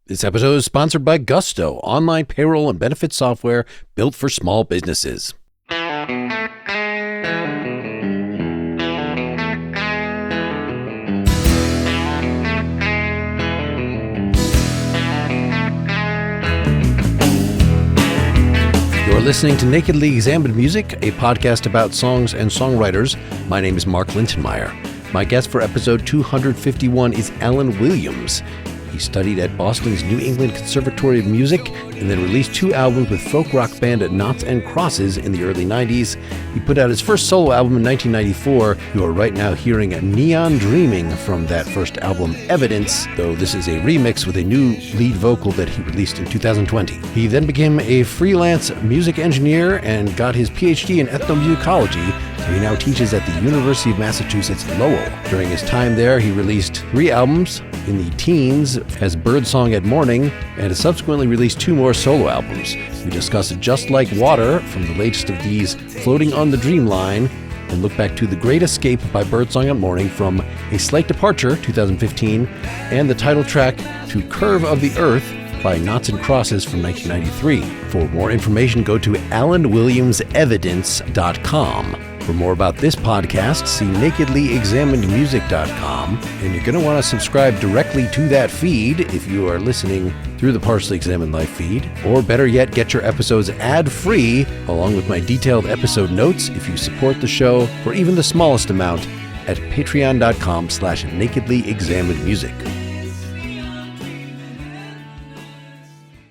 This episode is sponsored by Gusto, online payroll and benefits software built for small businesses. You're listening to Nakedly Examined Music, a podcast about songs and songwriters. My name is Mark Lintonmeyer. My guest for episode 251 is Alan Williams. He studied at Boston's New England Conservatory of Music and then released 2 albums with folk rock band Knots and Crosses in the early 90s. He put out his first solo album in 1994. You are right now hearing Neon Dreaming from that first album, Evidence, though this is a remix with a new lead vocal that he released in 2020. He then became a freelance music engineer and got his PhD in ethnomusicology. He now teaches at the University of Massachusetts Lowell. During his time there, he released 3 albums in the teens as Birdsong at Morning, and has subsequently released 2 more solo albums. We discuss Just Like Water from the latest of these, Floating on the Dreamline, and look back to The Great Escape by Birdsong at Morning from A Slight Departure, 2015, and the title track To Curve of the Earth by Knots and Crosses from 1993. For more information, go to alanwilliamsevidence.com. For more about this podcast, see nakedlyexaminedmusic.com, and you're going to want to subscribe directly to that feed if you are listening through the Partially Examined Life feed, or better yet, get your episodes ad-free, along with my detailed episode notes if you support the show for even the smallest amount at patreon.com/nakedlyexaminedmusic.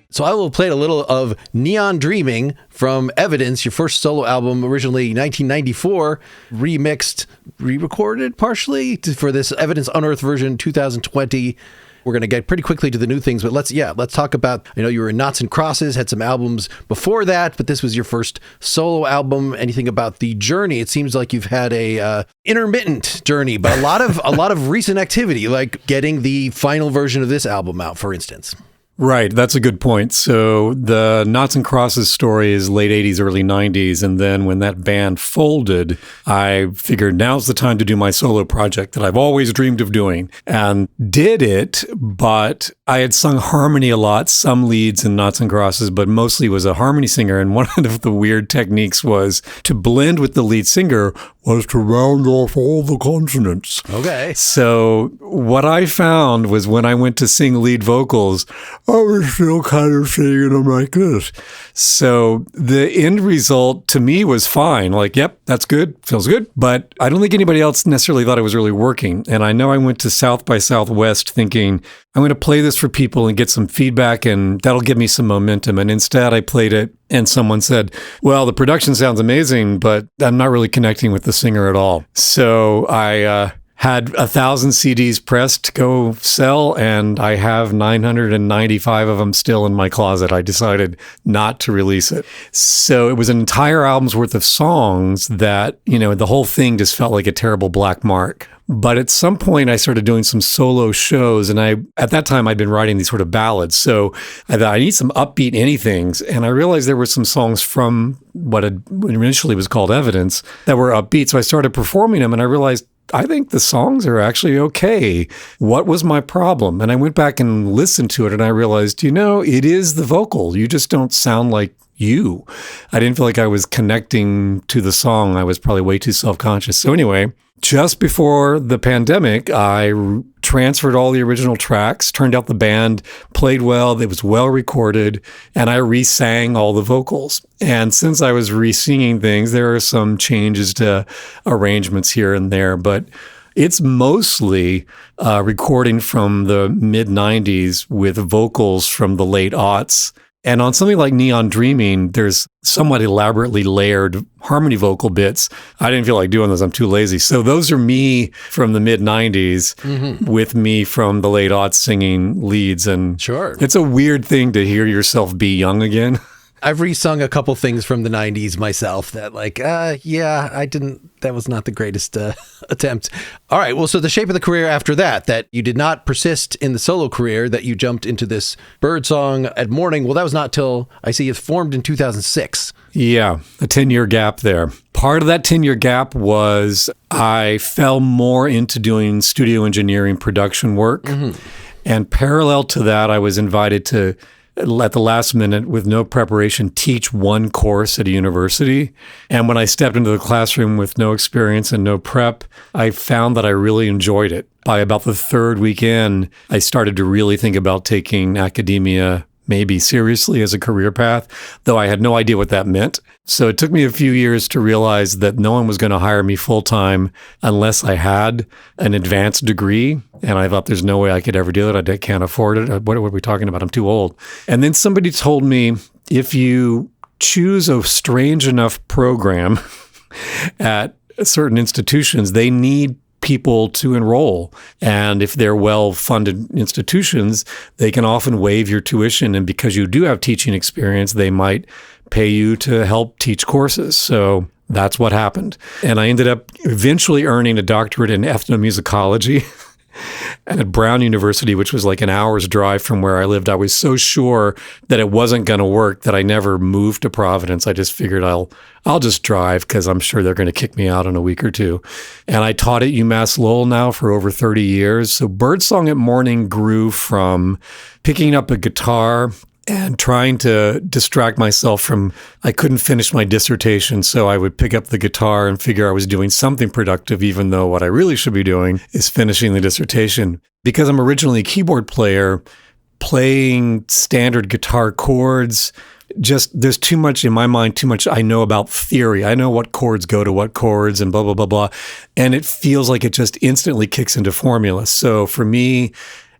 So I will play a little of Neon Dreaming from Evidence, your first solo album, originally 1994, remixed, re-recorded partially for this Evidence Unearthed version 2020. We're going to get pretty quickly to the new things, but let's talk about, I know you were in Knots and Crosses, had some albums before that, but this was your first solo album. Anything about the journey? It seems like you've had a intermittent journey, but a lot of recent activity, like getting the final version of this album out, for instance. Right, that's a good point. So the Knots and Crosses story is late 80s, early 90s, and then when that band folded, I figured now's the time to do my solo project that I've always dreamed of doing, and did it, but I had sung harmony a lot, some leads in Knots and Crosses, but mostly was a harmony singer, and one of the weird techniques was to blend with the lead singer was to round off all the consonants. Okay. So what I found was when I went to sing lead vocals, I was still kind of singing them like this. So the end result to me was fine. Like, yep, that's good, feels good. But I don't think anybody else necessarily thought it was really working. And I know I went to South by Southwest thinking, I'm going to play this for people and get some feedback, and that'll give me some momentum. And instead I played it, and someone said, well, the production sounds amazing, but I'm not really connecting with the singer at all. So I had 1,000 CDs pressed to go sell, and I have 995 of them still in my closet. I decided not to release it. So it was an entire album's worth of songs that, the whole thing just felt like a terrible black mark. But at some point, I started doing some solo shows, and at that time, I'd been writing these sort of ballads. So I thought, I need some upbeat anythings. And I realized there were some songs from what initially was called Evidence that were upbeat. So I started performing them, and I realized, I think the songs are actually okay. What was my problem? And I went back and listened to it, and I realized, it is the vocal. You just don't sound like you. I didn't feel like I was connecting to the song. I was probably way too self-conscious. So anyway, just before the pandemic, I transferred all the original tracks, turned out the band played well, it was well recorded, and I re-sang all the vocals. And since I was re-singing things, there are some changes to arrangements here and there, but it's mostly recording from the mid-90s with vocals from the late aughts. And on something like Neon Dreaming, there's somewhat elaborately layered harmony vocal bits. I didn't feel like doing those. I'm too lazy. So those are me from the mid-90s with me from the late aughts singing leads. And sure, it's a weird thing to hear yourself be young again. I've resung a couple things from the 90s myself that that was not the greatest attempt. All right. Well, so the shape of the career after that you did not persist in the solo career, that you jumped into this Birdsong at Morning. Well, that was not till, I see, it formed in 2006. Yeah, a 10-year gap there. Part of that 10-year gap was I fell more into doing studio engineering production work. And parallel to that, I was invited to, at the last minute, with no preparation, teach one course at a university. And when I stepped into the classroom with no experience and no prep, I found that I really enjoyed it. By about the third weekend, I started to really think about taking academia maybe seriously as a career path, though I had no idea what that meant. So it took me a few years to realize that no one was going to hire me full-time unless I had an advanced degree. And I thought there's no way I could ever do it. I can't afford it. What are we talking about? I'm too old. And then somebody told me, if you choose a strange enough program at certain institutions, they need people to enroll. And if they're well-funded institutions, they can often waive your tuition. And because you do have teaching experience, they might pay you to help teach courses. So that's what happened. And I ended up eventually earning a doctorate in ethnomusicology at Brown University, which was like an hour's drive from where I lived. I was so sure that it wasn't going to work that I never moved to Providence. I just figured I'll just drive because I'm sure they're going to kick me out in a week or two. And I taught at UMass Lowell now for over 30 years. So Birdsong at Morning grew from picking up a guitar and trying to distract myself from, I couldn't finish my dissertation, so I would pick up the guitar and figure I was doing something productive, even though what I really should be doing is finishing the dissertation. Because I'm originally a keyboard player, playing standard guitar chords, just there's too much in my mind, too much I know about theory. I know what chords go to what chords and blah, blah, blah, blah. And it feels like it just instantly kicks into formula. So for me,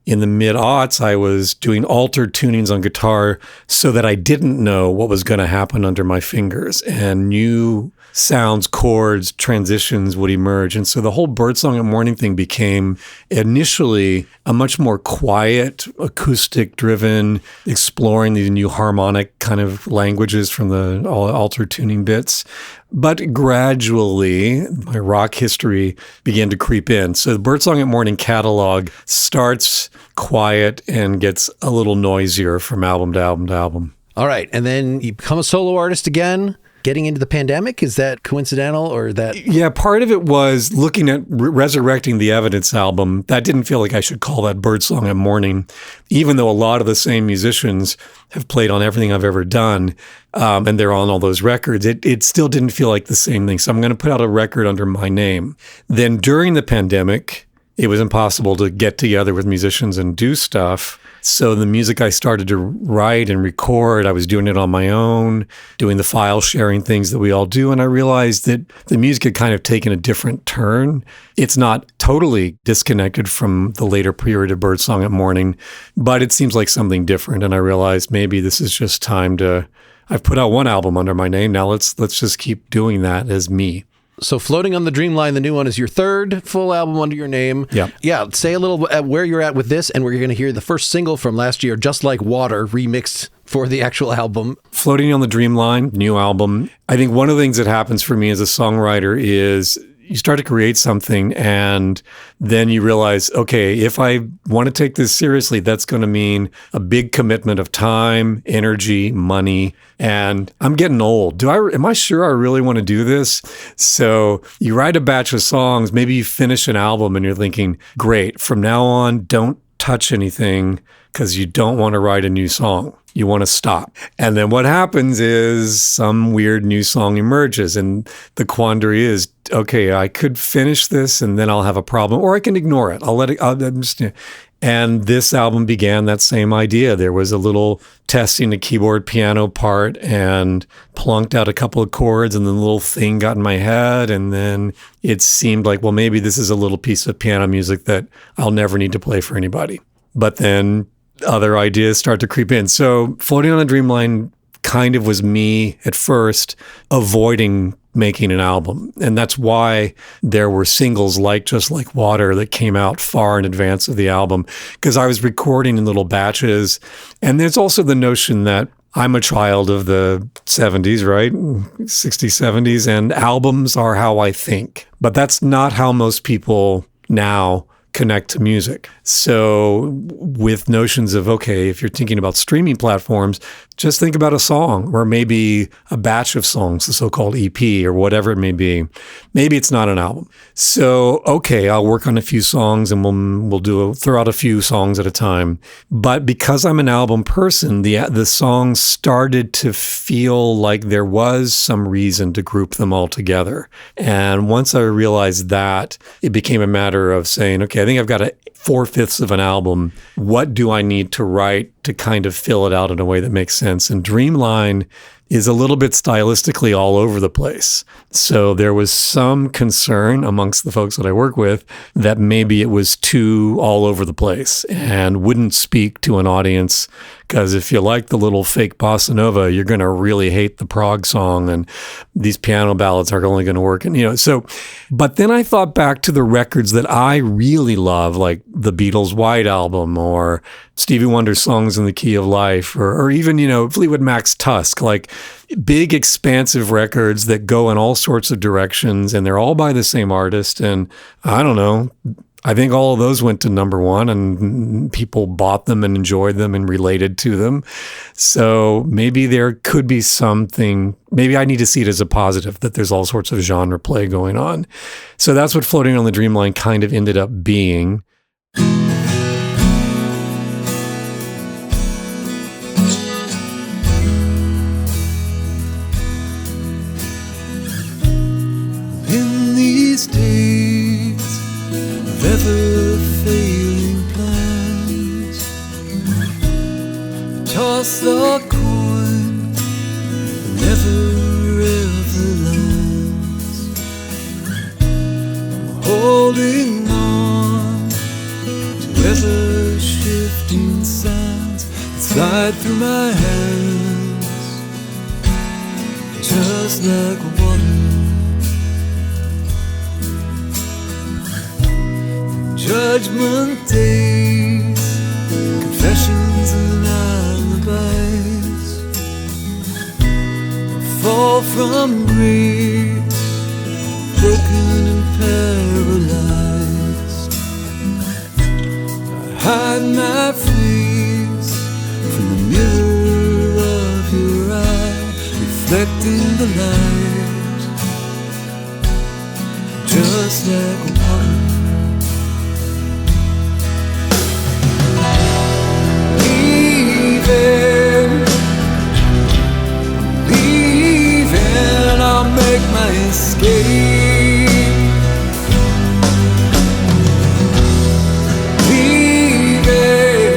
in the mid-aughts, I was doing altered tunings on guitar so that I didn't know what was going to happen under my fingers, and new sounds, chords, transitions would emerge. And so the whole Birdsong at Morning thing became initially a much more quiet, acoustic-driven, exploring these new harmonic kind of languages from the altered tuning bits. But gradually, my rock history began to creep in. So the Birdsong at Morning catalog starts quiet and gets a little noisier from album to album to album. All right. And then you become a solo artist again, getting into the pandemic. Is that coincidental or that? Yeah, part of it was looking at Resurrecting the Evidence album. That didn't feel like I should call that Birdsong at Morning, even though a lot of the same musicians have played on everything I've ever done. And they're on all those records. It still didn't feel like the same thing. So I'm going to put out a record under my name. Then during the pandemic, it was impossible to get together with musicians and do stuff. So the music I started to write and record, I was doing it on my own, doing the file sharing things that we all do. And I realized that the music had kind of taken a different turn. It's not totally disconnected from the later period of Birdsong at Morning, but it seems like something different. And I realized maybe this is just time to, I've put out one album under my name. Now let's just keep doing that as me. So Floating on the Dreamline, the new one, is your third full album under your name. Yeah. Yeah. Say a little at where you're at with this, and we're going to hear the first single from last year, Just Like Water, remixed for the actual album. Floating on the Dreamline, new album. I think one of the things that happens for me as a songwriter is you start to create something and then you realize, okay, if I want to take this seriously, that's going to mean a big commitment of time, energy, money, and I'm getting old. Am I sure I really want to do this? So you write a batch of songs, maybe you finish an album and you're thinking, great, from now on, don't touch anything because you don't want to write a new song. You want to stop. And then what happens is some weird new song emerges. And the quandary is, okay, I could finish this and then I'll have a problem, or I can ignore it. I'll let it. And this album began that same idea. There was a little testing a keyboard piano part and plunked out a couple of chords, and then the little thing got in my head. And then it seemed like, well, maybe this is a little piece of piano music that I'll never need to play for anybody. But then other ideas start to creep in. So Floating on the Dreamline kind of was me at first avoiding making an album. And that's why there were singles like Just Like Water that came out far in advance of the album, because I was recording in little batches. And there's also the notion that I'm a child of the 70s, right? 60s, 70s, and albums are how I think. But that's not how most people now connect to music. So with notions of, okay, if you're thinking about streaming platforms, just think about a song or maybe a batch of songs, the so-called EP or whatever it may be. Maybe it's not an album. So, okay, I'll work on a few songs and we'll throw out a few songs at a time. But because I'm an album person, the songs started to feel like there was some reason to group them all together. And once I realized that, it became a matter of saying, okay, I think I've got 4/5 of an album. What do I need to write to kind of fill it out in a way that makes sense? And Dreamline is a little bit stylistically all over the place. So there was some concern amongst the folks that I work with that maybe it was too all over the place and wouldn't speak to an audience. Because if you like the little fake bossa nova, you're going to really hate the prog song, and these piano ballads are only going to work. And, but then I thought back to the records that I really love, like the Beatles' White Album or Stevie Wonder's Songs in the Key of Life, or even, Fleetwood Mac's Tusk, like big, expansive records that go in all sorts of directions, and they're all by the same artist. And I don't know, I think all of those went to number one and people bought them and enjoyed them and related to them. So maybe there could be something, maybe I need to see it as a positive that there's all sorts of genre play going on. So that's what Floating on the Dreamline kind of ended up being. In these days of ever-failing plans, toss the coin that never ever lands. I'm holding on to ever-shifting sands that slide through my hands, just like water. Judgment days, confessions and alibis, I fall from grace, broken and paralyzed. I hide my face from the mirror of your eye, reflecting the light, just like water. Leaving, I'll make my escape. Leaving,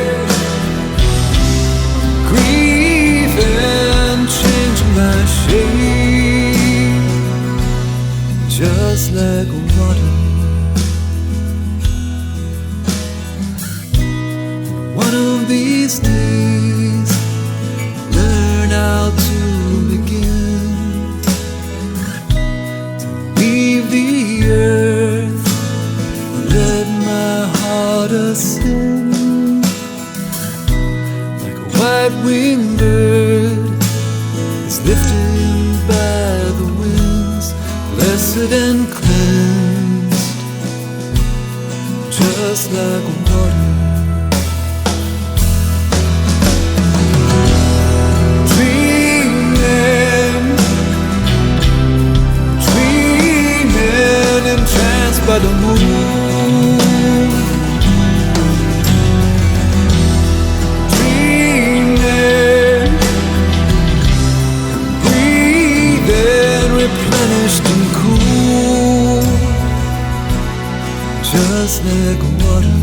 grieving, changing my shape, just like water. One of these days, learn how to begin to leave the earth, let my heart ascend, like a white-winged bird is lifted by the winds, blessed and cleansed, just like water. By the moon, dreaming, breathing, replenished and cool, just like water.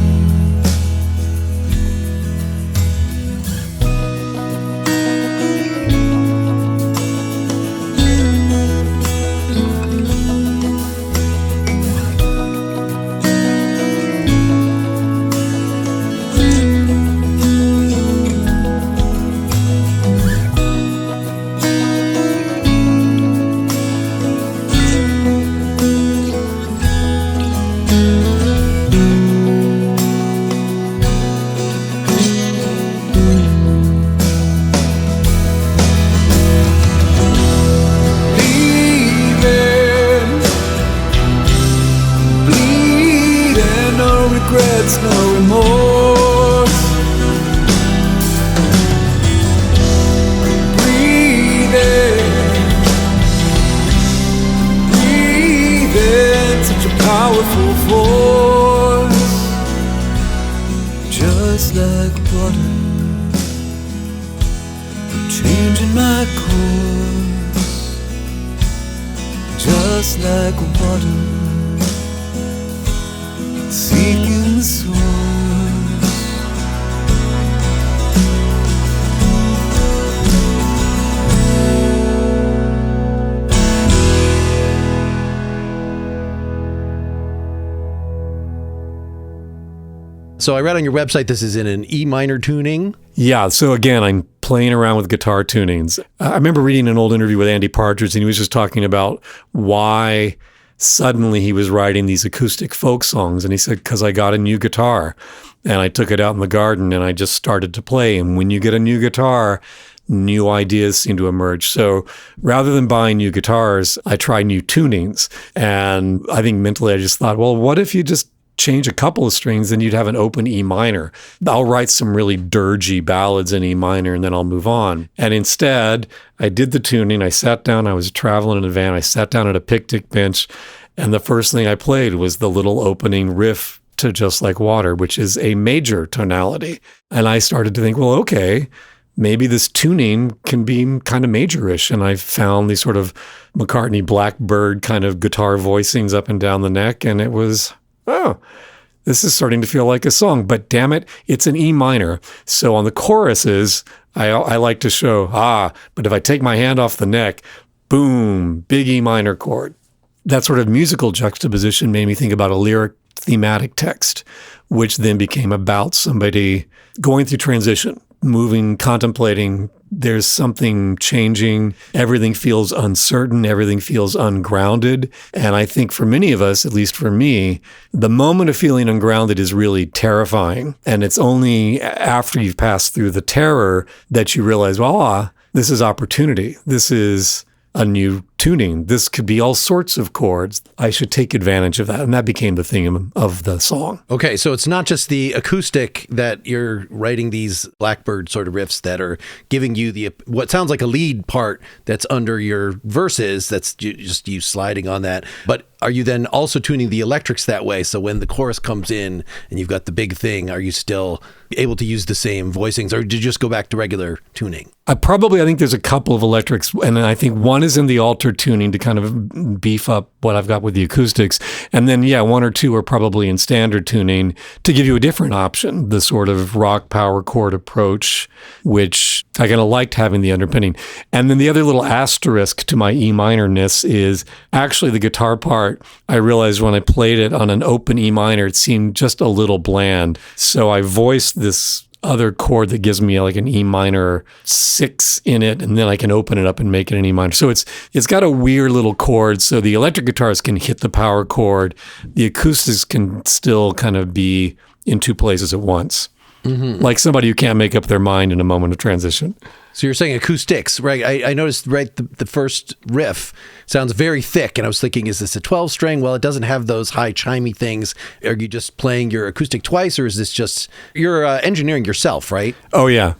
changing my course, just like water, seeking the source. So I read on your website this is in an E minor tuning. Yeah, so again, I'm playing around with guitar tunings. I remember reading an old interview with Andy Partridge, and he was just talking about why suddenly he was writing these acoustic folk songs. And he said, because I got a new guitar, and I took it out in the garden, and I just started to play. And when you get a new guitar, new ideas seem to emerge. So rather than buying new guitars, I tried new tunings. And I think mentally I just thought, well, what if you just change a couple of strings, then you'd have an open E minor. I'll write some really dirgy ballads in E minor, and then I'll move on. And instead, I did the tuning. I sat down. I was traveling in a van. I sat down at a picnic bench, and the first thing I played was the little opening riff to Just Like Water, which is a major tonality. And I started to think, well, okay, maybe this tuning can be kind of majorish. And I found these sort of McCartney Blackbird kind of guitar voicings up and down the neck, and it was, oh, this is starting to feel like a song, but damn it, it's an E minor. So on the choruses, I like to show, but if I take my hand off the neck, boom, big E minor chord. That sort of musical juxtaposition made me think about a lyric thematic text, which then became about somebody going through transition, moving, contemplating. There's something changing. Everything feels uncertain. Everything feels ungrounded. And I think for many of us, at least for me, the moment of feeling ungrounded is really terrifying. And it's only after you've passed through the terror that you realize, well, this is opportunity. This is a new tuning. This could be all sorts of chords. I should take advantage of that. And that became the theme of the song. Okay, so it's not just the acoustic that you're writing these Blackbird sort of riffs that are giving you the what sounds like a lead part that's under your verses, that's just you sliding on that. But are you then also tuning the electrics that way? So when the chorus comes in and you've got the big thing, are you still able to use the same voicings, or did you just go back to regular tuning? I think there's a couple of electrics, and I think one is in the altered tuning to kind of beef up what I've got with the acoustics. And then, one or two are probably in standard tuning to give you a different option, the sort of rock power chord approach, which I kind of liked having the underpinning. And then the other little asterisk to my E minorness is actually the guitar part. I realized when I played it on an open E minor, it seemed just a little bland. So I voiced this other chord that gives me like an E minor 6 in it, and then I can open it up and make it an E minor. So it's got a weird little chord. So the electric guitars can hit the power chord. The acoustics can still kind of be in two places at once. Mm-hmm. Like somebody who can't make up their mind in a moment of transition. So you're saying acoustics, right? I noticed, right, the first riff sounds very thick, and I was thinking, is this a 12-string? Well, it doesn't have those high chimey things. Are you just playing your acoustic twice, or is this just, you're engineering yourself, right? Oh, yeah.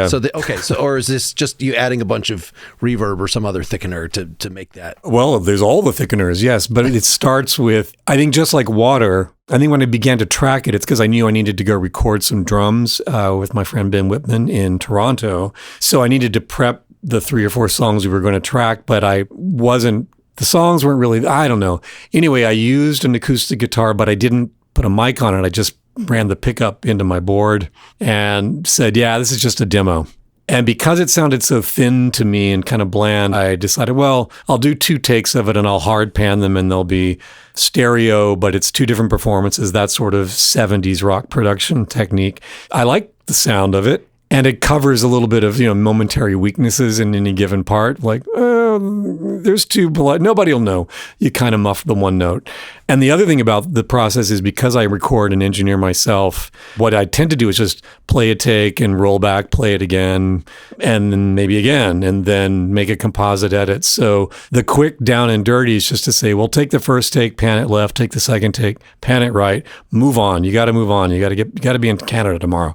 So, or is this just you adding a bunch of reverb or some other thickener to make that? Well, there's all the thickeners, yes, but it starts with, I think Just Like Water. I think when I began to track it, it's because I knew I needed to go record some drums with my friend Ben Whitman in Toronto. So I needed to prep the 3 or 4 songs we were going to track, but the songs weren't really, I don't know. Anyway, I used an acoustic guitar, but I didn't put a mic on it. I just ran the pickup into my board and said, this is just a demo. And because it sounded so thin to me and kind of bland, I decided, well, I'll do 2 takes of it and I'll hard pan them and they'll be stereo, but it's 2 different performances, that sort of 70s rock production technique. I like the sound of it. And it covers a little bit of, momentary weaknesses in any given part. Like, there's 2 polite. Nobody will know. You kind of muff the one note. And the other thing about the process is because I record and engineer myself, what I tend to do is just play a take and roll back, play it again, and then maybe again, and then make a composite edit. So the quick down and dirty is just to say, well, take the first take, pan it left, take the second take, pan it right, move on. You got to move on. You got to be in Canada tomorrow.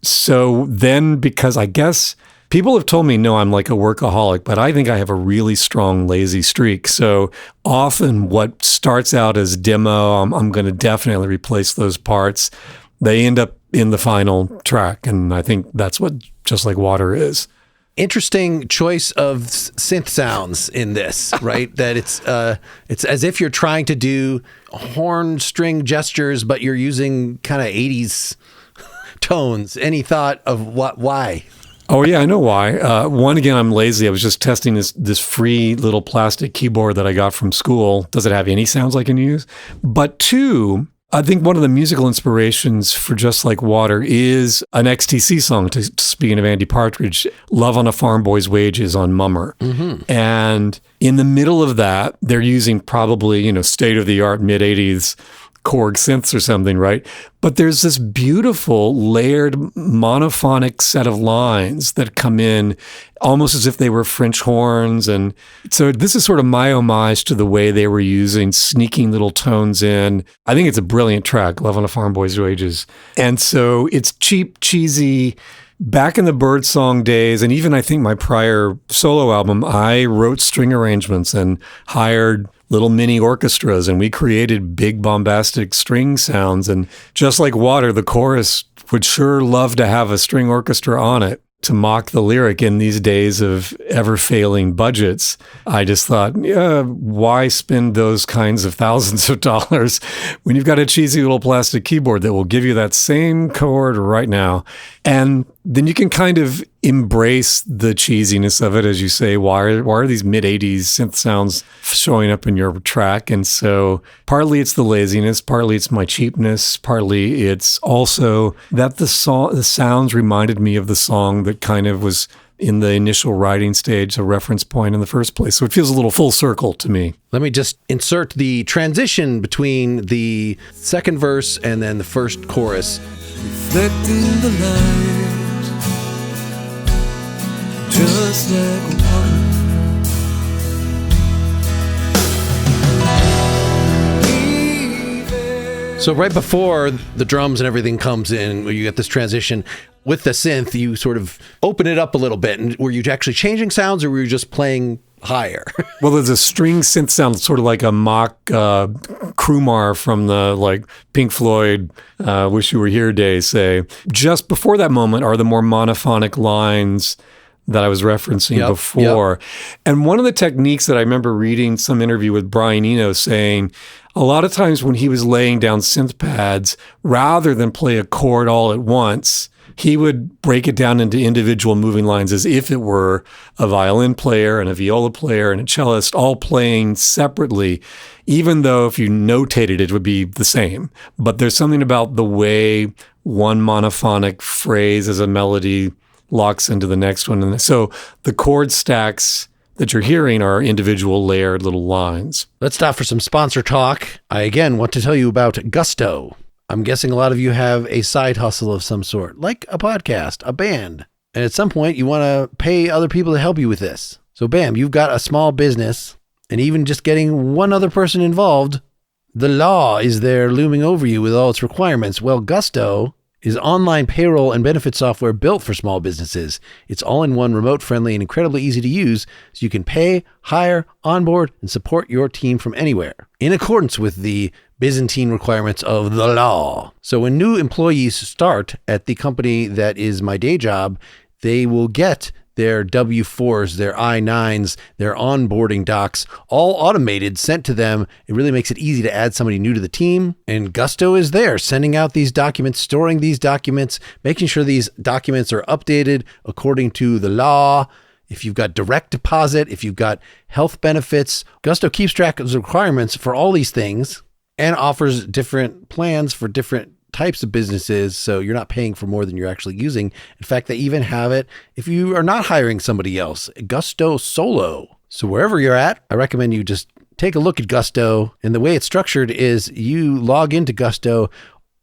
So then, because I guess people have told me, no, I'm like a workaholic, but I think I have a really strong lazy streak. So often what starts out as demo, I'm going to definitely replace those parts. They end up in the final track. And I think that's what Just Like Water is. Interesting choice of synth sounds in this, right? That it's as if you're trying to do horn string gestures, but you're using kind of 80s tones. Any thought of why? Oh, yeah, I know why. One, again, I'm lazy. I was just testing this free little plastic keyboard that I got from school. Does it have any sounds I can use? But two, I think one of the musical inspirations for Just Like Water is an XTC song, speaking of Andy Partridge, Love on a Farm Boy's Wages on Mummer. Mm-hmm. And in the middle of that, they're using probably, state-of-the-art mid-80s Korg synths or something, right? But there's this beautiful layered monophonic set of lines that come in almost as if they were French horns. And so this is sort of my homage to the way they were using sneaking little tones in. I think it's a brilliant track, Love on a Farm Boy's Wages. And so it's cheap, cheesy. Back in the Birdsong days, and even I think my prior solo album, I wrote string arrangements and hired little mini orchestras, and we created big bombastic string sounds. And Just Like Water, the chorus would sure love to have a string orchestra on it to mock the lyric in these days of ever-failing budgets. I just thought, why spend those kinds of thousands of dollars when you've got a cheesy little plastic keyboard that will give you that same chord right now? And then you can kind of embrace the cheesiness of it, as you say. Why are these mid-80s synth sounds showing up in your track? And so partly it's the laziness, partly it's my cheapness, partly it's also that the sounds reminded me of the song that kind of was in the initial writing stage, a reference point in the first place. So it feels a little full circle to me. Let me just insert the transition between the second verse and then the first chorus. Reflecting the light, just like water. So right before the drums and everything comes in, where you get this transition with the synth, you sort of open it up a little bit. And were you actually changing sounds, or were you just playing higher? Well, there's a string synth sound, sort of like a mock Krumar from the Pink Floyd Wish You Were Here days, say. Just before that moment are the more monophonic lines that I was referencing before. Yep. And one of the techniques that I remember reading some interview with Brian Eno saying, a lot of times when he was laying down synth pads, rather than play a chord all at once, he would break it down into individual moving lines as if it were a violin player and a viola player and a cellist all playing separately, even though if you notated it would be the same. But there's something about the way one monophonic phrase as a melody locks into the next one. And so the chord stacks that you're hearing are individual layered little lines. Let's stop for some sponsor talk. I again want to tell you about Gusto. I'm guessing a lot of you have a side hustle of some sort, like a podcast, a band. And at some point you want to pay other people to help you with this. So bam, you've got a small business, and even just getting one other person involved, the law is there looming over you with all its requirements. Well, Gusto is online payroll and benefit software built for small businesses. It's all-in-one, remote-friendly, and incredibly easy to use, so you can pay, hire, onboard, and support your team from anywhere, in accordance with the Byzantine requirements of the law. So when new employees start at the company that is my day job, they will get their W-4s, their I-9s, their onboarding docs, all automated, sent to them. It really makes it easy to add somebody new to the team. And Gusto is there, sending out these documents, storing these documents, making sure these documents are updated according to the law. If you've got direct deposit, if you've got health benefits, Gusto keeps track of the requirements for all these things and offers different plans for different types of businesses, so you're not paying for more than you're actually using. In fact, they even have it if you are not hiring somebody else, Gusto Solo. So wherever you're at, I recommend you just take a look at Gusto. And the way it's structured is you log into Gusto,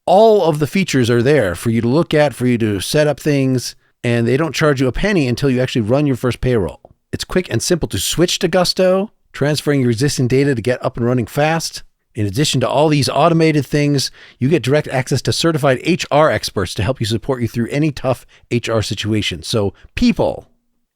all of the features are there for you to look at, for you to set up things, and they don't charge you a penny until you actually run your first payroll. It's quick and simple to switch to Gusto, transferring your existing data to get up and running fast. In addition to all these automated things, you get direct access to certified HR experts to help you support you through any tough HR situation. So people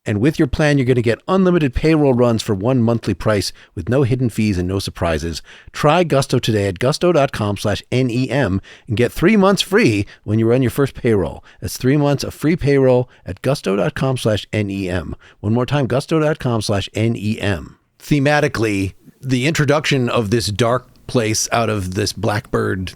And with your plan, you're going to get unlimited payroll runs for one monthly price with no hidden fees and no surprises. Try Gusto today at gusto.com/NEM and get 3 months free when you run your first payroll. That's 3 months of free payroll at gusto.com/NEM. One more time, gusto.com/NEM. Thematically, the introduction of this dark place out of this Blackbird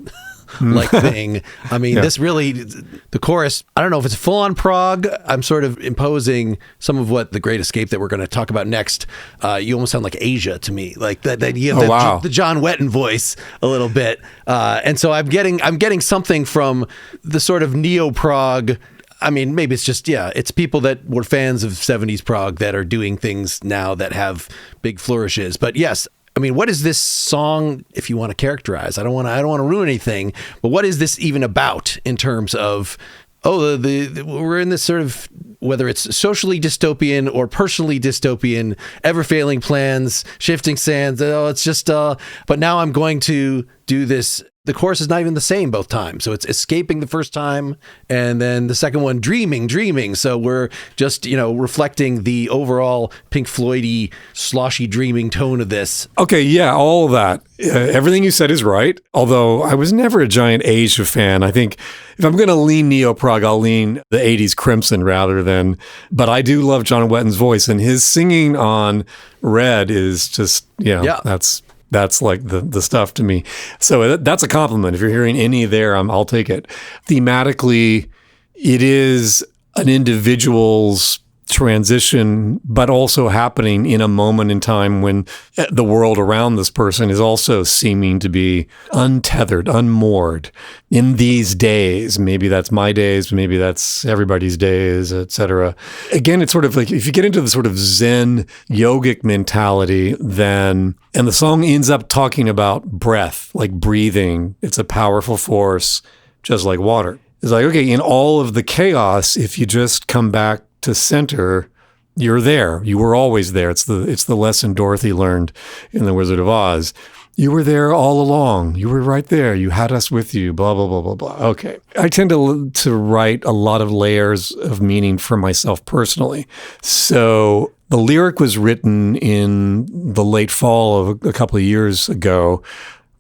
like thing. I mean, this really, the chorus, I don't know if it's full on prog. I'm sort of imposing some of what The Great Escape that we're going to talk about next. You almost sound like Asia to me, like that you have the John Wetton voice a little bit. And so I'm getting something from the sort of neo-prog. I mean, maybe it's just, it's people that were fans of 70s prog that are doing things now that have big flourishes. But yes, I mean, what is this song, if you want to characterize? I don't want to ruin anything, but what is this even about in terms of, we're in this sort of, whether it's socially dystopian or personally dystopian, ever-failing plans, shifting sands, it's just, but now I'm going to do this. The chorus is not even the same both times. So it's escaping the first time, and then the second one, dreaming. So we're just, reflecting the overall Pink Floyd-y, sloshy dreaming tone of this. Okay, yeah, all of that. Everything you said is right, although I was never a giant Asia fan. I think if I'm going to lean neo-prog, I'll lean the 80s Crimson rather than, but I do love John Wetton's voice, and his singing on Red is just, that's like the stuff to me. So that's a compliment. If you're hearing any there, I'll take it. Thematically, it is an individual's transition, but also happening in a moment in time when the world around this person is also seeming to be untethered, unmoored in these days. Maybe that's my days, maybe that's everybody's days, etc. Again, it's sort of like if you get into the sort of Zen yogic mentality, then, and the song ends up talking about breath, like breathing. It's a powerful force, just like water. It's like, okay, in all of the chaos, if you just come back to center, you're there. You were always there. It's the lesson Dorothy learned in The Wizard of Oz. You were there all along. You were right there. You had us with you, blah, blah, blah, blah, blah. Okay. I tend to write a lot of layers of meaning for myself personally. So the lyric was written in the late fall of a couple of years ago,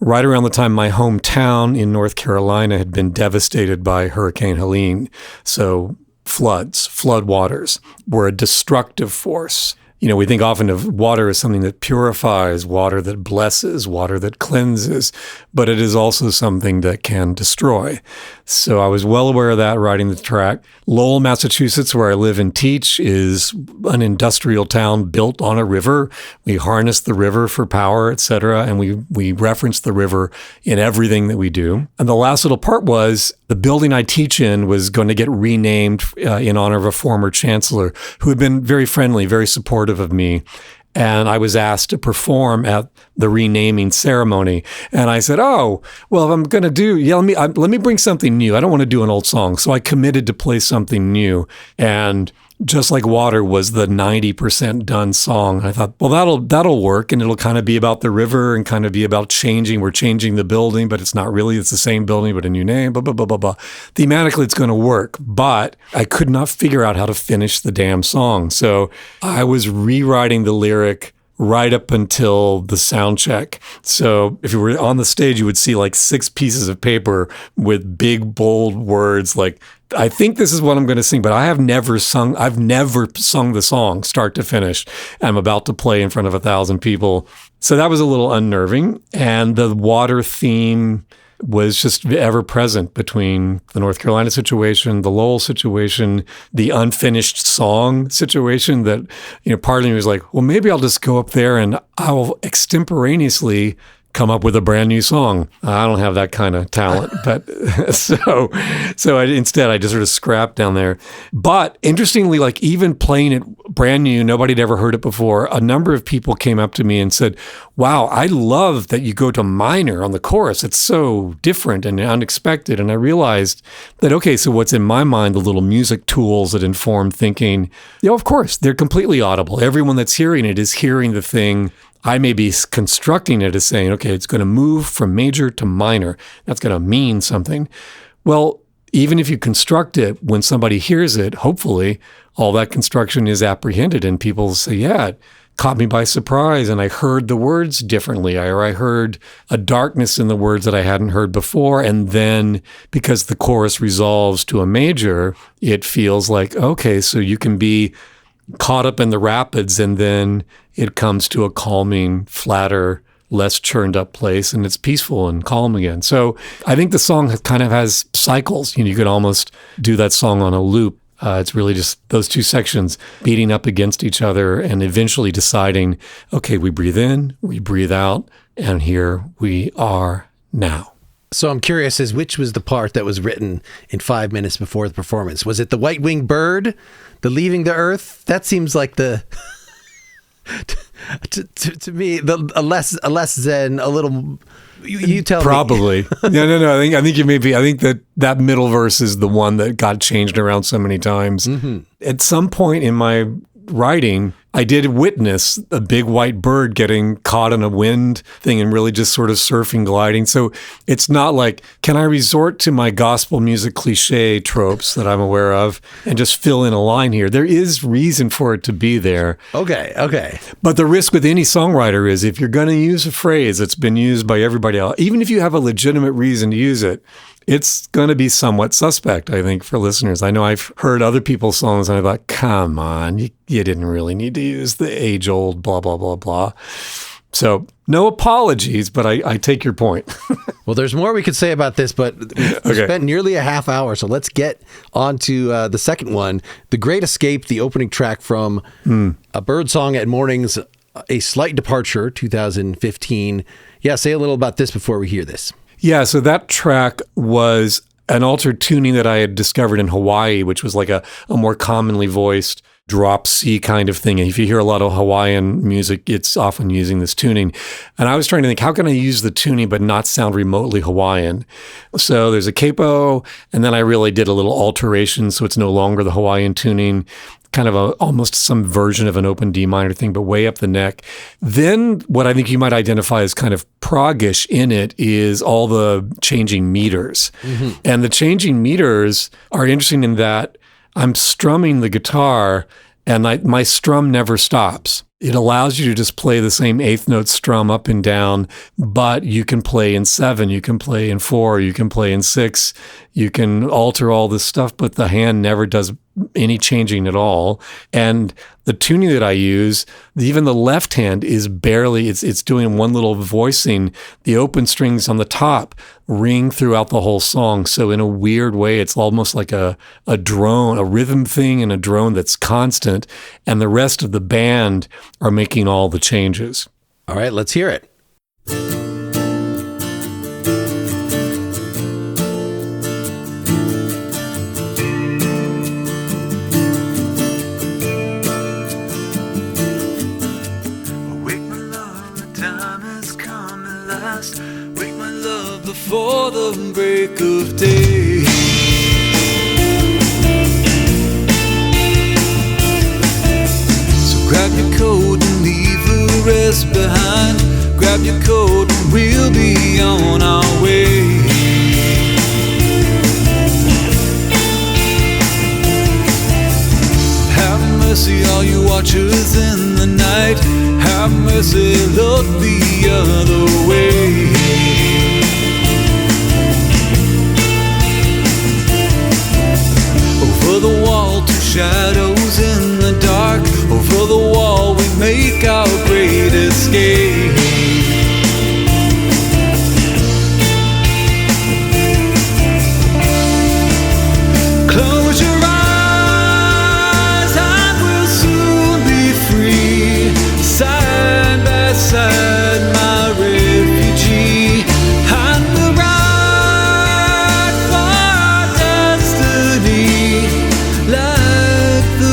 right around the time my hometown in North Carolina had been devastated by Hurricane Helene. So floodwaters were a destructive force. We think often of water as something that purifies, water that blesses, water that cleanses, but it is also something that can destroy. So I was well aware of that writing the track. Lowell, Massachusetts, where I live and teach, is an industrial town built on a river. We harness the river for power, etc., and we reference the river in everything that we do. And the last little part was the building I teach in was going to get renamed in honor of a former chancellor who had been very friendly, very supportive of me. And I was asked to perform at the renaming ceremony. And I said, oh, well, if I'm going to do, let me bring something new. I don't want to do an old song. So I committed to play something new. And Just Like Water was the 90% done song. I thought, well, that'll work, and it'll kind of be about the river and kind of be about changing. We're changing the building, but it's not really. It's the same building, but a new name, blah, blah, blah, blah, blah. Thematically, it's going to work, but I could not figure out how to finish the damn song. So I was rewriting the lyric right up until the sound check. So if you were on the stage, you would see like 6 pieces of paper with big, bold words like, I think this is what I'm going to sing, but I've never sung the song start to finish. I'm about to play in front of 1,000 people. So that was a little unnerving. And the water theme was just ever present between the North Carolina situation, the Lowell situation, the unfinished song situation that, part of me was like, well, maybe I'll just go up there and I'll extemporaneously come up with a brand new song. I don't have that kind of talent, but so instead I just sort of scrapped down there. But interestingly, like even playing it brand new, nobody had ever heard it before. A number of people came up to me and said, wow, I love that you go to minor on the chorus. It's so different and unexpected. And I realized that, okay, so what's in my mind, the little music tools that inform thinking, of course, they're completely audible. Everyone that's hearing it is hearing the thing. I may be constructing it as saying, okay, it's going to move from major to minor. That's going to mean something. Well, even if you construct it, when somebody hears it, hopefully, all that construction is apprehended. And people say, yeah, it caught me by surprise. And I heard the words differently, or I heard a darkness in the words that I hadn't heard before. And then because the chorus resolves to a major, it feels like, okay, so you can be caught up in the rapids, and then it comes to a calming, flatter, less churned up place, and it's peaceful and calm again. So I think the song kind of has cycles. You could almost do that song on a loop. It's really just those two sections beating up against each other and eventually deciding, okay, we breathe in, we breathe out, and here we are now. So I'm curious as which was the part that was written in 5 minutes before the performance? Was it the white-winged bird, the leaving the earth? That seems like the... to me, a less than a little. You tell probably. me. No. I think you may be. I think that middle verse is the one that got changed around so many times. Mm-hmm. At some point in my writing, I did witness a big white bird getting caught in a wind thing and really just sort of surfing, gliding. So it's not like, can I resort to my gospel music cliche tropes that I'm aware of and just fill in a line here? There is reason for it to be there. Okay. But the risk with any songwriter is if you're going to use a phrase that's been used by everybody else, even if you have a legitimate reason to use it, it's going to be somewhat suspect, I think, for listeners. I know I've heard other people's songs and I thought, come on, you didn't really need to use the age-old blah, blah, blah, blah. So no apologies, but I take your point. Well, there's more we could say about this, but we spent nearly a half hour, so let's get on to the second one, The Great Escape, the opening track from A Birdsong at Morning's A Slight Departure, 2015. Yeah, say a little about this before we hear this. Yeah, so that track was an altered tuning that I had discovered in Hawaii, which was like a more commonly voiced drop C kind of thing. And if you hear a lot of Hawaiian music, it's often using this tuning. And I was trying to think, how can I use the tuning but not sound remotely Hawaiian? So there's a capo, and then I really did a little alteration so it's no longer the Hawaiian tuning, kind of almost some version of an open D minor thing, but way up the neck. Then what I think you might identify as kind of proggish in it is all the changing meters. Mm-hmm. And the changing meters are interesting in that I'm strumming the guitar and my strum never stops. It allows you to just play the same eighth note strum up and down, but you can play in 7, you can play in 4, you can play in 6, you can alter all this stuff, but the hand never does any changing at all. And the tuning that I use, even the left hand is barely, it's doing one little voicing. The open strings on the top ring throughout the whole song. So in a weird way, it's almost like a drone, a rhythm thing and a drone that's constant. And the rest of the band are making all the changes. All right, let's hear it. Wake my love before the break of day. So grab your coat and leave the rest behind. Grab your coat and we'll be on our way. Have mercy, all you watchers in the night. Have mercy, look the other way. Over the wall, 2 shadows in the dark. Over the wall, we make our great escape. Close your eyes, and we'll soon be free. Side by side, my refugee, and we'll ride for our destiny like the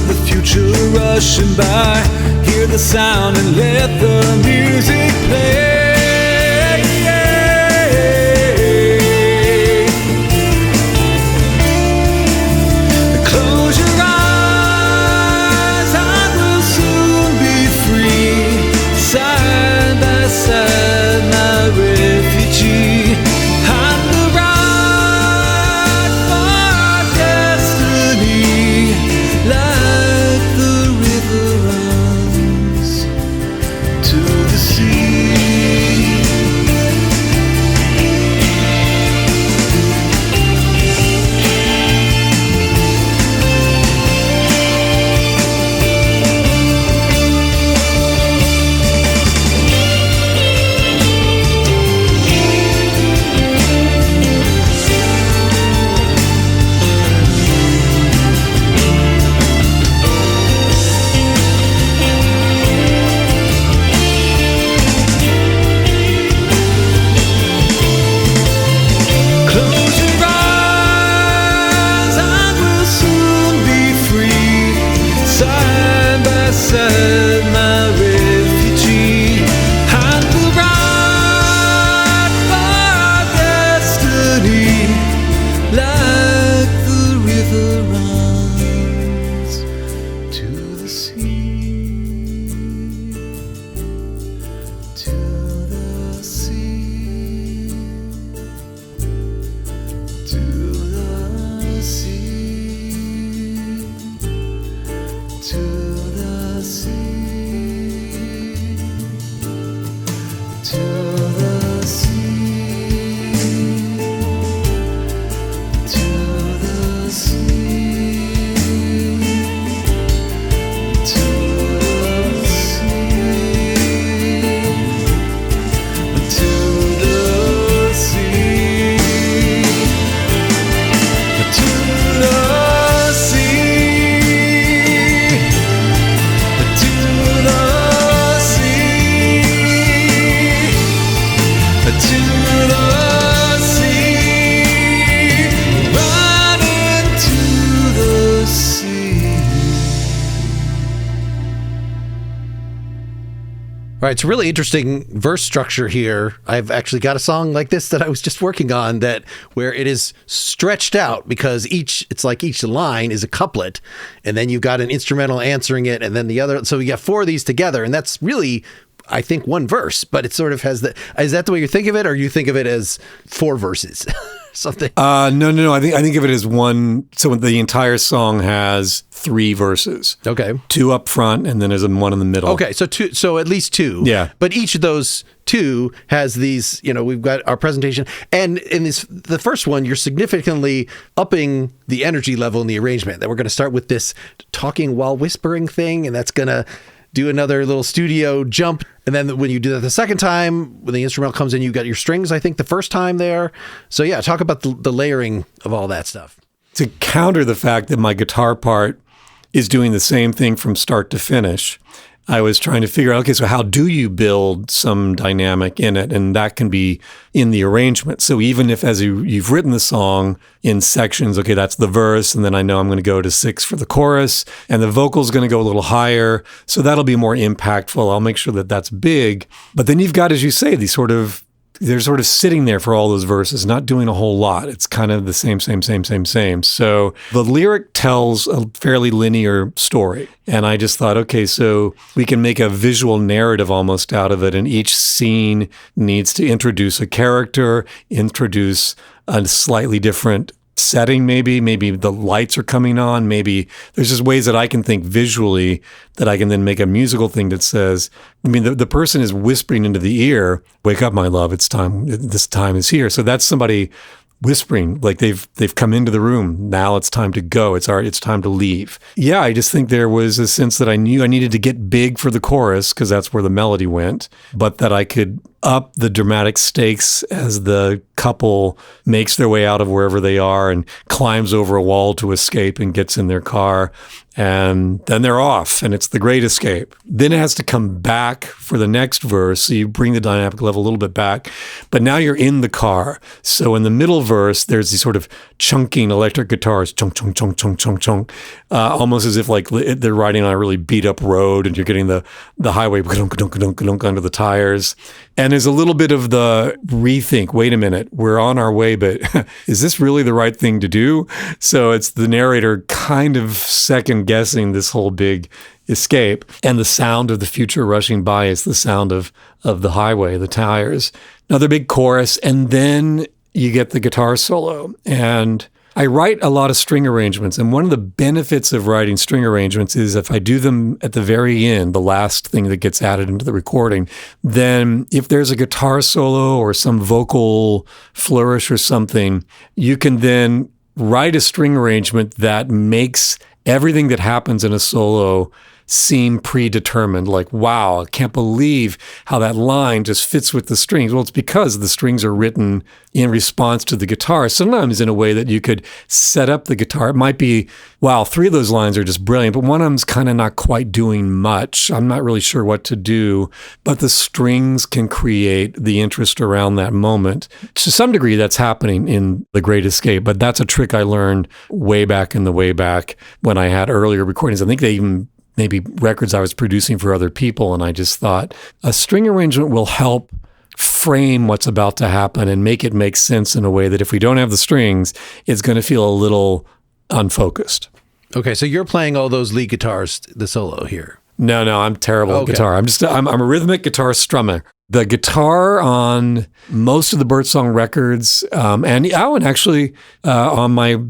the future rushing by. Hear the sound and let the music play. Close your eyes and we'll soon be free. Side by side, my refugee. I'm the ride for destiny. Like the river runs to the sea. Close your eyes and we'll soon be free. Side by side, my refugee. And the ride for destiny. Like the river runs to the sea. To the sea. To the sea, to the sea, to the sea, to the sea, to the sea, to the sea. To the sea, to the sea, to the sea, right into the sea. All right, it's a really interesting verse structure here. I've actually got a song like this that I was just working on that where it is stretched out because it's like each line is a couplet, and then you've got an instrumental answering it, and then the other. So you got four of these together, and that's really, I think, one verse, but it sort of has the. Is that the way you think of it, or you think of it as four verses? Something. No. I think of it as one. So the entire song has 3 verses. Okay. 2 up front, and then there's one in the middle. Okay, so two. So at least 2. Yeah. But each of those 2 has these. We've got our presentation, and in the first one, you're significantly upping the energy level in the arrangement. That we're going to start with this talking while whispering thing, and that's going to do another little studio jump. And then when you do that the second time, when the instrumental comes in, you got your strings, I think, the first time there. So yeah, talk about the layering of all that stuff. To counter the fact that my guitar part is doing the same thing from start to finish, I was trying to figure out, okay, so how do you build some dynamic in it? And that can be in the arrangement. So even if as you've written the song in sections, okay, that's the verse, and then I know I'm going to go to 6 for the chorus, and the vocal's going to go a little higher, so that'll be more impactful. I'll make sure that that's big. But then you've got, as you say, they're sort of sitting there for all those verses, not doing a whole lot. It's kind of the same. So the lyric tells a fairly linear story. And I just thought, okay, so we can make a visual narrative almost out of it. And each scene needs to introduce a character, introduce a slightly different setting, maybe the lights are coming on, maybe there's just ways that I can think visually that I can then make a musical thing that says, the person is whispering into the ear, wake up, my love, it's time, this time is here. So that's somebody whispering, like they've come into the room, now it's time to go, it's time to leave. Yeah, I just think there was a sense that I knew I needed to get big for the chorus because that's where the melody went, but that I could up the dramatic stakes as the couple makes their way out of wherever they are and climbs over a wall to escape and gets in their car. And then they're off, and it's the great escape. Then it has to come back for the next verse. So you bring the dynamic level a little bit back, but now you're in the car. So in the middle verse, there's these sort of chunking electric guitars, chunk, chunk, chunk, chunk, chunk, chunk, almost as if like they're riding on a really beat up road and you're getting the highway under the tires. And there's a little bit of the rethink, wait a minute, we're on our way, but is this really the right thing to do? So it's the narrator kind of second guessing this whole big escape, and the sound of the future rushing by is the sound of the highway, the tires. Another big chorus, and then you get the guitar solo. And I write a lot of string arrangements, and one of the benefits of writing string arrangements is if I do them at the very end, the last thing that gets added into the recording, then if there's a guitar solo or some vocal flourish or something, you can then write a string arrangement that makes everything that happens in a solo seem predetermined. Like, wow, I can't believe how that line just fits with the strings. Well, it's because the strings are written in response to the guitar, sometimes in a way that you could set up the guitar. It might be, wow, 3 of those lines are just brilliant, but one of them's kind of not quite doing much. I'm not really sure what to do, but the strings can create the interest around that moment. To some degree, that's happening in The Great Escape, but that's a trick I learned way back when I had earlier recordings. I think they even maybe records I was producing for other people. And I just thought a string arrangement will help frame what's about to happen and make it make sense in a way that if we don't have the strings, it's going to feel a little unfocused. Okay, so you're playing all those lead guitars, the solo here. No, I'm terrible at guitar. I'm a rhythmic guitar strummer. The guitar on most of the Birdsong records, and actually on my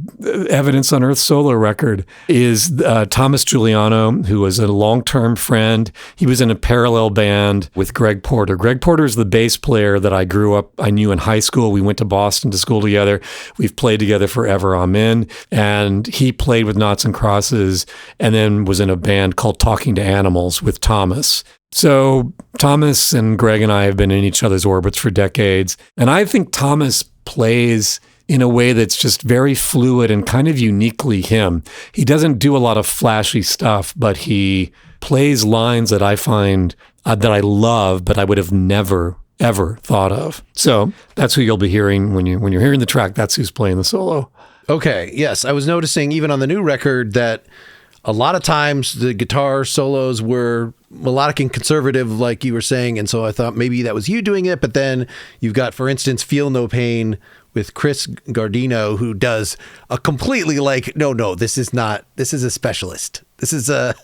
Evidence on Earth solo record, is Thomas Giuliano, who was a long-term friend. He was in a parallel band with Greg Porter. Greg Porter is the bass player that I knew in high school. We went to Boston to school together. We've played together forever, amen. And he played with Noughts and Crosses and then was in a band called Talking to Animals with Thomas. So Thomas and Greg and I have been in each other's orbits for decades. And I think Thomas plays in a way that's just very fluid and kind of uniquely him. He doesn't do a lot of flashy stuff, but he plays lines that I find that I love, but I would have never, ever thought of. So that's who you'll be hearing when you're hearing the track. That's who's playing the solo. Okay, yes. I was noticing even on the new record that a lot of times the guitar solos were melodic and conservative, like you were saying. And so I thought maybe that was you doing it. But then you've got, for instance, Feel No Pain with Chris Gardino, who does a completely this is a specialist. This is a...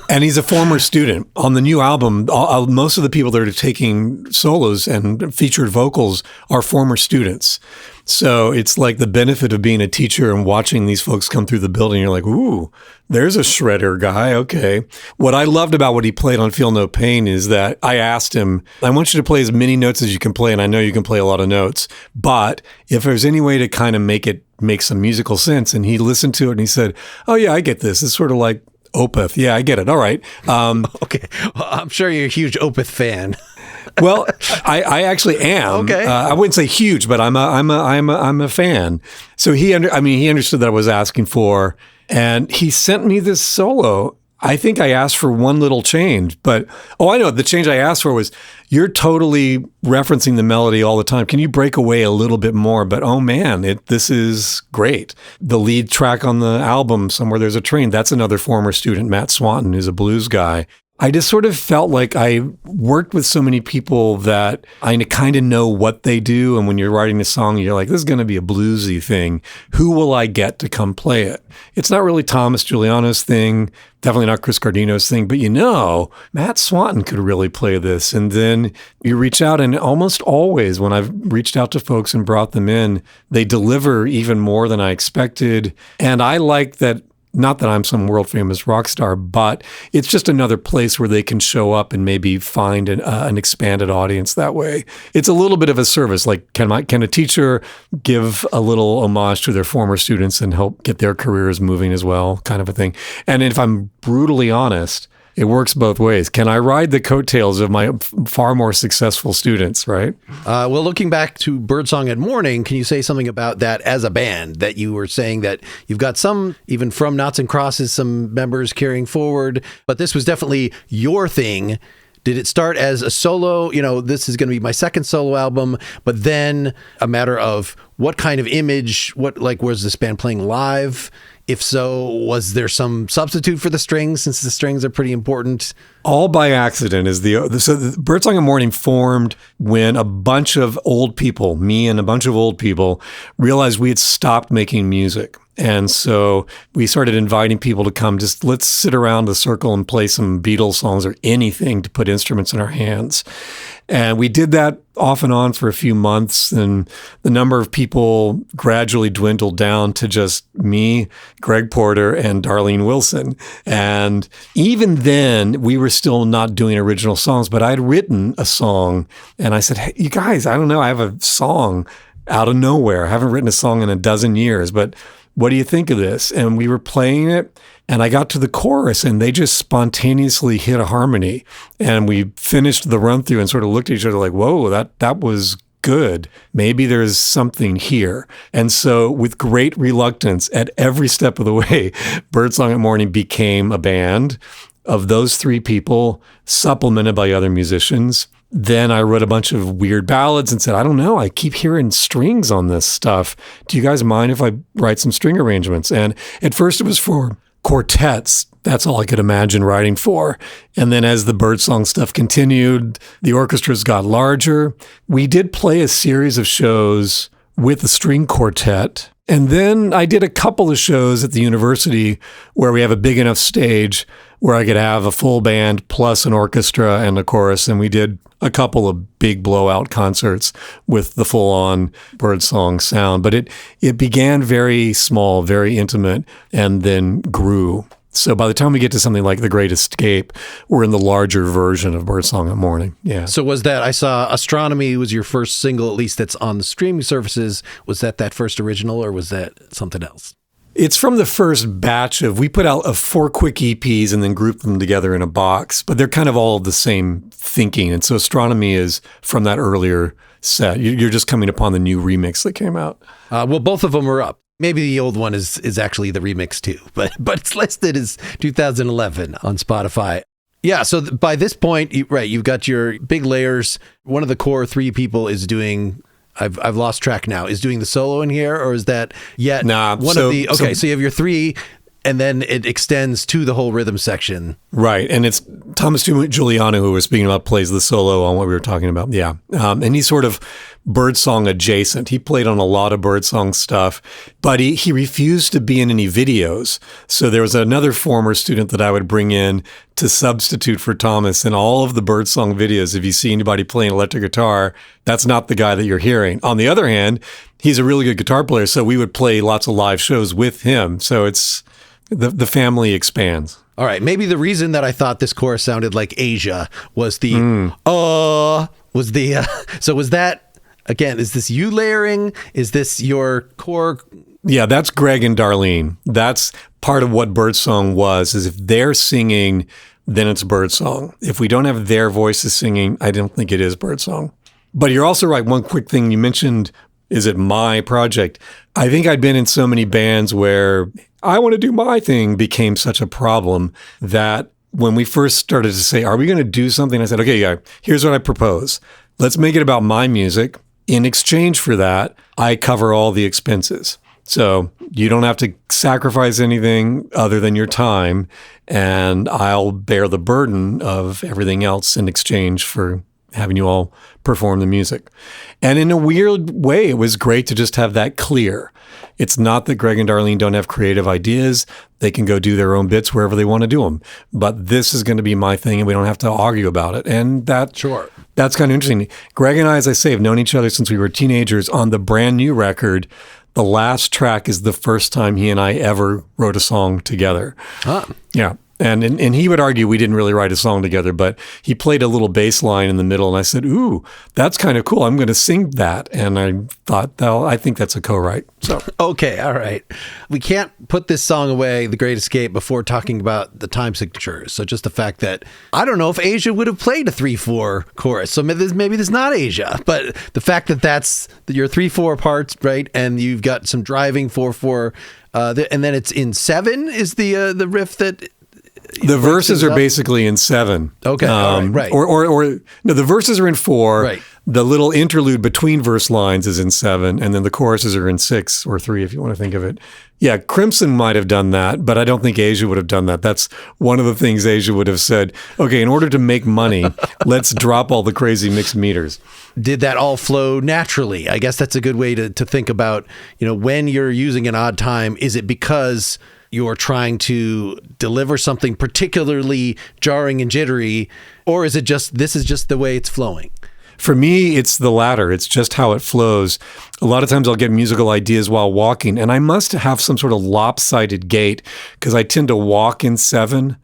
And he's a former student. On the new album, most of the people that are taking solos and featured vocals are former students. So it's like the benefit of being a teacher and watching these folks come through the building. You're like, ooh, there's a shredder guy. Okay. What I loved about what he played on Feel No Pain is that I asked him, I want you to play as many notes as you can play. And I know you can play a lot of notes, but if there's any way to kind of make some musical sense. And he listened to it and he said, oh yeah, I get this. It's sort of like Opeth. Yeah, I get it. All right. Okay. Well, I'm sure you're a huge Opeth fan. Well, I actually am. Okay. I wouldn't say huge, but I'm a fan. So he understood that I was asking for, and he sent me this solo. I think I asked for one little change, but I know the change I asked for was, you're totally referencing the melody all the time. Can you break away a little bit more? But oh man, this is great. The lead track on the album, Somewhere There's a Train, that's another former student, Matt Swanton, who's a blues guy. I just sort of felt like I worked with so many people that I kind of know what they do. And when you're writing a song, you're like, this is going to be a bluesy thing. Who will I get to come play it? It's not really Thomas Giuliano's thing, definitely not Chris Gardino's thing, but Matt Swanton could really play this. And then you reach out, and almost always when I've reached out to folks and brought them in, they deliver even more than I expected. And I like that. Not that I'm some world famous rock star, but it's just another place where they can show up and maybe find an expanded audience that way. It's a little bit of a service. Like, can a teacher give a little homage to their former students and help get their careers moving as well, kind of a thing. And if I'm brutally honest, it works both ways. Can I ride the coattails of my far more successful students, right? Well, looking back to Birdsong at Morning, can you say something about that as a band, that you were saying that you've got some, even from Knots and Crosses, some members carrying forward, but this was definitely your thing. Did it start as a solo, this is going to be my second solo album, but then a matter of what kind of image, was this band playing live? If so, was there some substitute for the strings, since the strings are pretty important? All by accident is the Birdsong and Morning formed when a bunch of old people, me and a bunch of old people, realized we had stopped making music. And so we started inviting people to come, just let's sit around the circle and play some Beatles songs or anything to put instruments in our hands. And we did that off and on for a few months, and the number of people gradually dwindled down to just me, Greg Porter, and Darlene Wilson. And even then, we were still not doing original songs, but I had written a song, and I said, hey, you guys, I don't know, I have a song out of nowhere. I haven't written a song in a dozen years, but what do you think of this? And we were playing it, and I got to the chorus, and they just spontaneously hit a harmony. And we finished the run through and sort of looked at each other like, whoa, that was good. Maybe there's something here. And so with great reluctance at every step of the way, Birdsong at Morning became a band of those three people, supplemented by other musicians. Then I wrote a bunch of weird ballads and said, I don't know, I keep hearing strings on this stuff. Do you guys mind if I write some string arrangements? And at first it was for quartets. That's all I could imagine writing for. And then as the Birdsong stuff continued, the orchestras got larger. We did play a series of shows with a string quartet. And then I did a couple of shows at the university where we have a big enough stage where I could have a full band plus an orchestra and a chorus. And we did a couple of big blowout concerts with the full-on Birdsong sound. But it began very small, very intimate, and then grew. So by the time we get to something like The Great Escape, we're in the larger version of Birdsong at Morning. Yeah. So was that, I saw Astronomy was your first single, at least that's on the streaming services. Was that first original, or was that something else? It's from the first batch we put out 4 quick EPs and then grouped them together in a box, but they're kind of all the same thinking. And so Astronomy is from that earlier set. You're just coming upon the new remix that came out. Well, both of them are up. Maybe the old one is actually the remix too, but it's listed as 2011 on Spotify. Yeah, so by this point, you've got your big layers. One of the core 3 people is doing, I've lost track now, is doing the solo in here, or is that yet? Nah. So you have your 3, and then it extends to the whole rhythm section. Right, and it's Thomas Giuliano, who we're speaking about, plays the solo on what we were talking about. Yeah, and he's sort of Birdsong adjacent. He played on a lot of Birdsong stuff, but he refused to be in any videos. So there was another former student that I would bring in to substitute for Thomas in all of the Birdsong videos. If you see anybody playing electric guitar, that's not the guy that you're hearing. On the other hand, he's a really good guitar player, so we would play lots of live shows with him. So it's the family expands. All right, maybe the reason that I thought this chorus sounded like Asia was so was that, again, is this you layering? Is this your core? Yeah, that's Greg and Darlene. That's part of what Birdsong was, is if they're singing, then it's Birdsong. If we don't have their voices singing, I don't think it is Birdsong. But you're also right. One quick thing you mentioned, is it my project? I think I'd been in so many bands where I want to do my thing became such a problem that when we first started to say, are we going to do something? I said, okay, yeah, here's what I propose. Let's make it about my music. In exchange for that, I cover all the expenses. So you don't have to sacrifice anything other than your time, and I'll bear the burden of everything else in exchange for having you all perform the music. And in a weird way, it was great to just have that clear. It's not that Greg and Darlene don't have creative ideas. They can go do their own bits wherever they want to do them. But this is going to be my thing, and we don't have to argue about it. And that's kind of interesting. Greg and I, as I say, have known each other since we were teenagers. On the brand new record, the last track is the first time he and I ever wrote a song together. Huh. Yeah. And he would argue we didn't really write a song together, but he played a little bass line in the middle, and I said, ooh, that's kind of cool. I'm going to sing that. And I thought, well, I think that's a co-write. So Okay, all right. We can't put this song away, The Great Escape, before talking about the time signatures. So just the fact that I don't know if Asia would have played a 3/4 chorus. So maybe this is not Asia, but the fact that that's your 3/4 parts, right? And you've got some driving 4/4, and then it's in 7 is the riff that. The verses are basically in 7. Okay, all right. Or no, the verses are in 4. Right. The little interlude between verse lines is in 7, and then the choruses are in 6 or 3, if you want to think of it. Yeah, Crimson might have done that, but I don't think Asia would have done that. That's one of the things Asia would have said. Okay, in order to make money, let's drop all the crazy mixed meters. Did that all flow naturally? I guess that's a good way to think about, when you're using an odd time, is it because you're trying to deliver something particularly jarring and jittery, or is it this is just the way it's flowing? For me, it's the latter. It's just how it flows. A lot of times I'll get musical ideas while walking, and I must have some sort of lopsided gait because I tend to walk in 7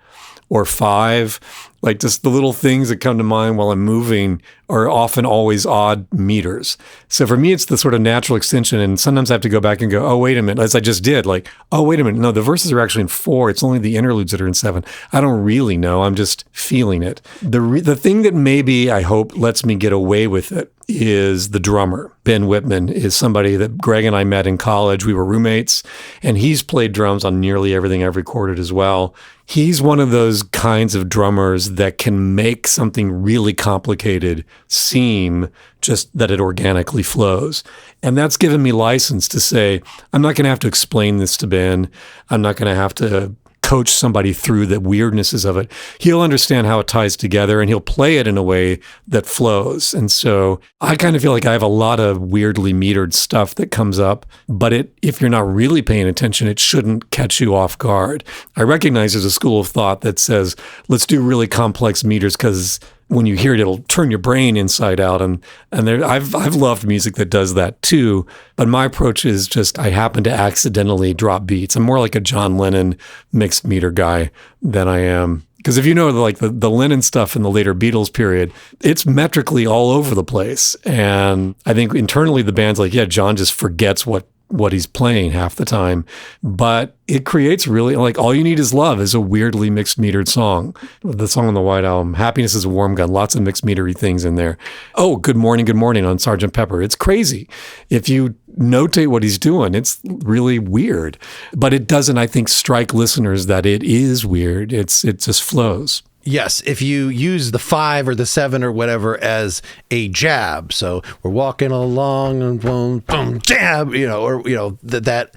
or 5. Like just the little things that come to mind while I'm moving are often always odd meters. So for me, it's the sort of natural extension. And sometimes I have to go back and go, oh, wait a minute, as I just did, like, oh, wait a minute. No, the verses are actually in 4. It's only the interludes that are in 7. I don't really know. I'm just feeling it. The thing that maybe I hope lets me get away with it is the drummer. Ben Whitman is somebody that Greg and I met in college. We were roommates, and he's played drums on nearly everything I've recorded as well. He's one of those kinds of drummers that can make something really complicated seem just that it organically flows. And that's given me license to say, I'm not going to have to explain this to Ben. I'm not going to have to coach somebody through the weirdnesses of it. He'll understand how it ties together, and he'll play it in a way that flows. And so I kind of feel like I have a lot of weirdly metered stuff that comes up, but if you're not really paying attention, it shouldn't catch you off guard. I recognize there's a school of thought that says, let's do really complex meters because when you hear it, it'll turn your brain inside out. And I've loved music that does that too. But my approach is just I happen to accidentally drop beats. I'm more like a John Lennon mixed meter guy than I am. Because if you know like the Lennon stuff in the later Beatles period, it's metrically all over the place. And I think internally the band's like, yeah, John just forgets what he's playing half the time. But it creates really, like, All You Need Is Love is a weirdly mixed metered song. The song on the White Album, Happiness Is a Warm Gun, lots of mixed metery things in there. Oh, Good Morning on Sgt. Pepper. It's crazy. If you notate what he's doing, it's really weird. But it doesn't, I think, strike listeners that it is weird. It just flows. Yes, if you use the 5 or the 7 or whatever as a jab, so we're walking along and boom, boom, jab, that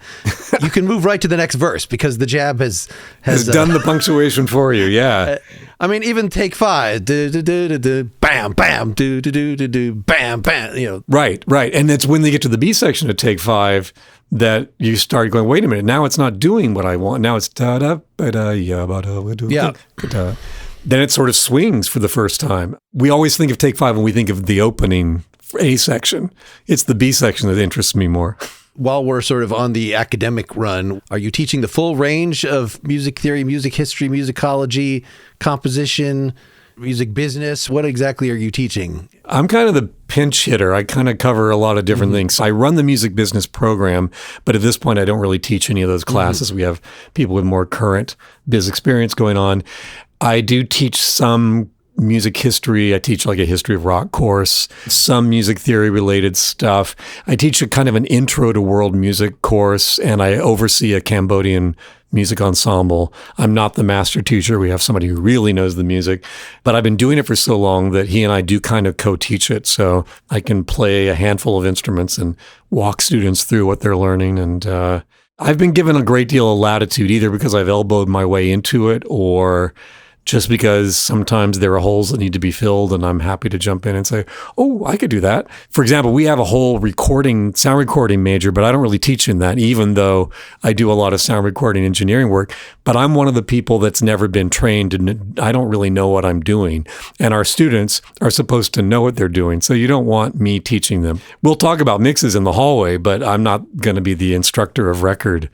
you can move right to the next verse because the jab has done the punctuation for you. Yeah, I mean, even take 5, do do do do do, bam, bam, do do do do do, bam, bam. Right, and it's when they get to the B section of take 5 that you start going, wait a minute, now it's not doing what I want. Now it's da da ba da ya ba da yeah. Da. Then it sort of swings for the first time. We always think of take 5 when we think of the opening A section. It's the B section that interests me more. While we're sort of on the academic run, are you teaching the full range of music theory, music history, musicology, composition, music business? What exactly are you teaching? I'm kind of the pinch hitter. I kind of cover a lot of different things. I run the music business program, but at this point, I don't really teach any of those classes. We have people with more current biz experience going on. I do teach some music history. I teach like a history of rock course, some music theory related stuff. I teach a kind of an intro to world music course, and I oversee a Cambodian music ensemble. I'm not the master teacher. We have somebody who really knows the music, but I've been doing it for so long that he and I do kind of co-teach it. So I can play a handful of instruments and walk students through what they're learning. And I've been given a great deal of latitude, either because I've elbowed my way into it or just because sometimes there are holes that need to be filled and I'm happy to jump in and say, oh, I could do that. For example, we have a whole sound recording major, but I don't really teach in that, even though I do a lot of sound recording engineering work. But I'm one of the people that's never been trained and I don't really know what I'm doing. And our students are supposed to know what they're doing. So you don't want me teaching them. We'll talk about mixes in the hallway, but I'm not going to be the instructor of record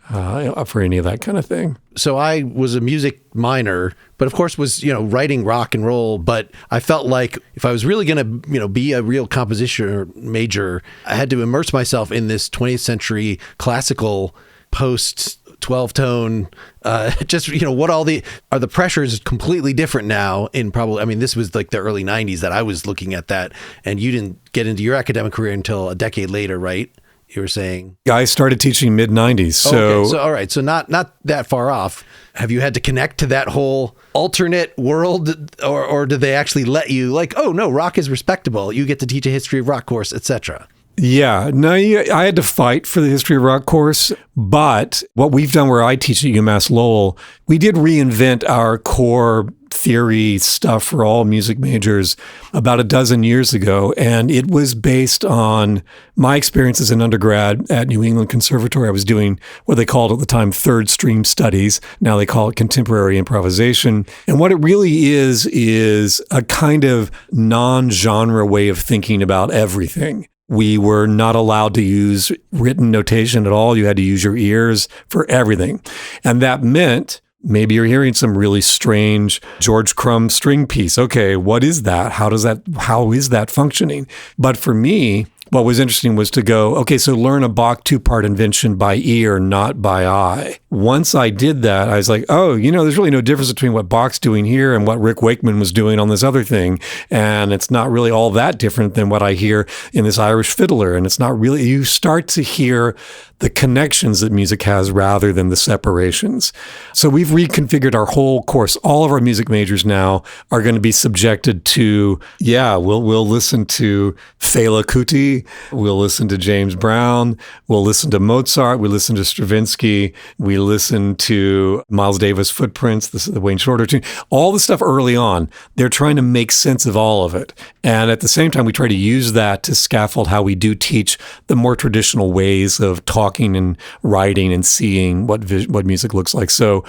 for any of that kind of thing. So I was a music minor, but of course was, writing rock and roll. But I felt like if I was really going to, be a real composition major, I had to immerse myself in this 20th century classical post 12 tone, what are the pressures completely different now in probably, this was like the early 90s that I was looking at that, and you didn't get into your academic career until a decade later, right? You were saying I started teaching mid-90s. So all right. So not that far off. Have you had to connect to that whole alternate world, or do they actually let you like, oh no, rock is respectable, you get to teach a history of rock course, etc.? Yeah, no, I had to fight for the history of rock course, but what we've done where I teach at UMass Lowell, we did reinvent our core theory stuff for all music majors about a dozen years ago, and it was based on my experience as an undergrad at New England Conservatory. I was doing what they called at the time third stream studies. Now they call it contemporary improvisation. And what it really is a kind of non-genre way of thinking about everything. We were not allowed to use written notation at all. You had to use your ears for everything. And that meant maybe you're hearing some really strange George Crumb string piece. Okay, what is that? How is that functioning? But for me, what was interesting was to go, okay, so learn a Bach two-part invention by ear, not by eye. Once I did that, I was like, oh, there's really no difference between what Bach's doing here and what Rick Wakeman was doing on this other thing. And it's not really all that different than what I hear in this Irish fiddler. And it's not really, you start to hear the connections that music has rather than the separations. So we've reconfigured our whole course. All of our music majors now are going to be subjected to, we'll listen to Fela Kuti, we'll listen to James Brown, we'll listen to Mozart, we listen to Stravinsky, we listen to Miles Davis Footprints, the Wayne Shorter tune, all the stuff early on. They're trying to make sense of all of it. And at the same time, we try to use that to scaffold how we do teach the more traditional ways of talking and writing and seeing what music looks like. So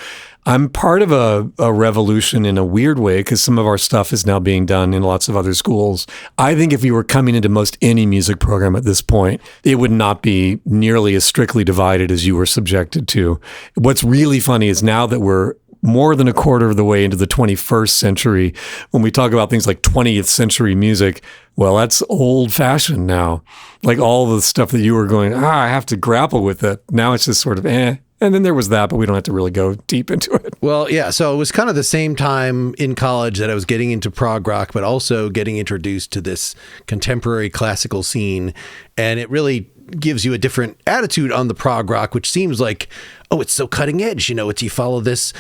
I'm part of a revolution in a weird way because some of our stuff is now being done in lots of other schools. I think if you were coming into most any music program at this point, it would not be nearly as strictly divided as you were subjected to. What's really funny is now that we're more than a quarter of the way into the 21st century, when we talk about things like 20th century music, well, that's old fashioned now. Like all the stuff that you were going, I have to grapple with it. Now it's just sort of, And then there was that, but we don't have to really go deep into it. Well, yeah. So it was kind of the same time in college that I was getting into prog rock, but also getting introduced to this contemporary classical scene. And it really gives you a different attitude on the prog rock, which seems like, oh, it's so cutting edge. You follow this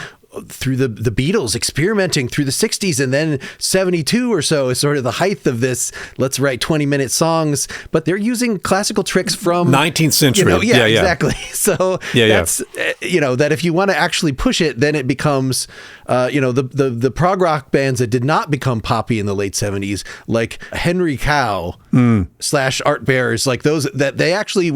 through the Beatles experimenting through the 60s, and then 72 or so is sort of the height of this, let's write 20-minute songs, but they're using classical tricks from 19th century. Yeah, exactly. So that's, that if you want to actually push it, then it becomes, the prog rock bands that did not become poppy in the late 70s, like Henry Cow / Art Bears, like those that they actually,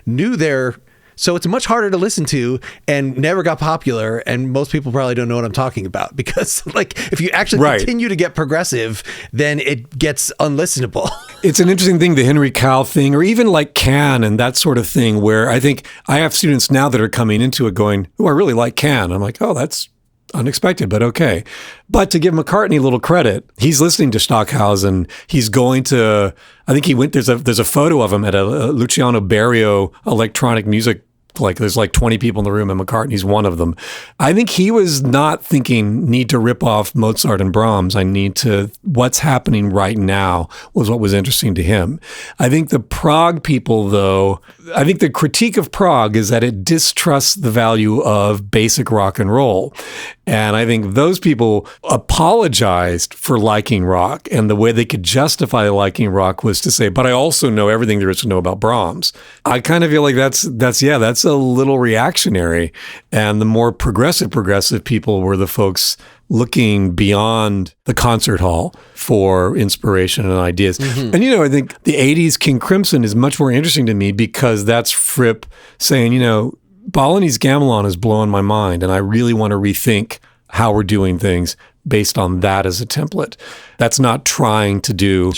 knew their. So it's much harder to listen to and never got popular. And most people probably don't know what I'm talking about because if you actually continue to get progressive, then it gets unlistenable. It's an interesting thing, the Henry Cow thing, or even like Can and that sort of thing, where I think I have students now that are coming into it going, oh, I really like Can. I'm like, oh, that's unexpected, but okay. But to give McCartney a little credit, he's listening to Stockhausen. He's going to, I think he went, there's a photo of him at a Luciano Berio electronic music. There's 20 people in the room and McCartney's one of them. I think he was not thinking, need to rip off Mozart and Brahms. What's happening right now was what was interesting to him. I think the prog people, though, I think the critique of prog is that it distrusts the value of basic rock and roll. And I think those people apologized for liking rock. And the way they could justify liking rock was to say, but I also know everything there is to know about Brahms. I kind of feel like that's a little reactionary. And the more progressive people were the folks looking beyond the concert hall for inspiration and ideas. Mm-hmm. And, I think the 80s King Crimson is much more interesting to me because that's Fripp saying, Balinese Gamelan is blowing my mind, and I really want to rethink how we're doing things based on that as a template. That's not trying to do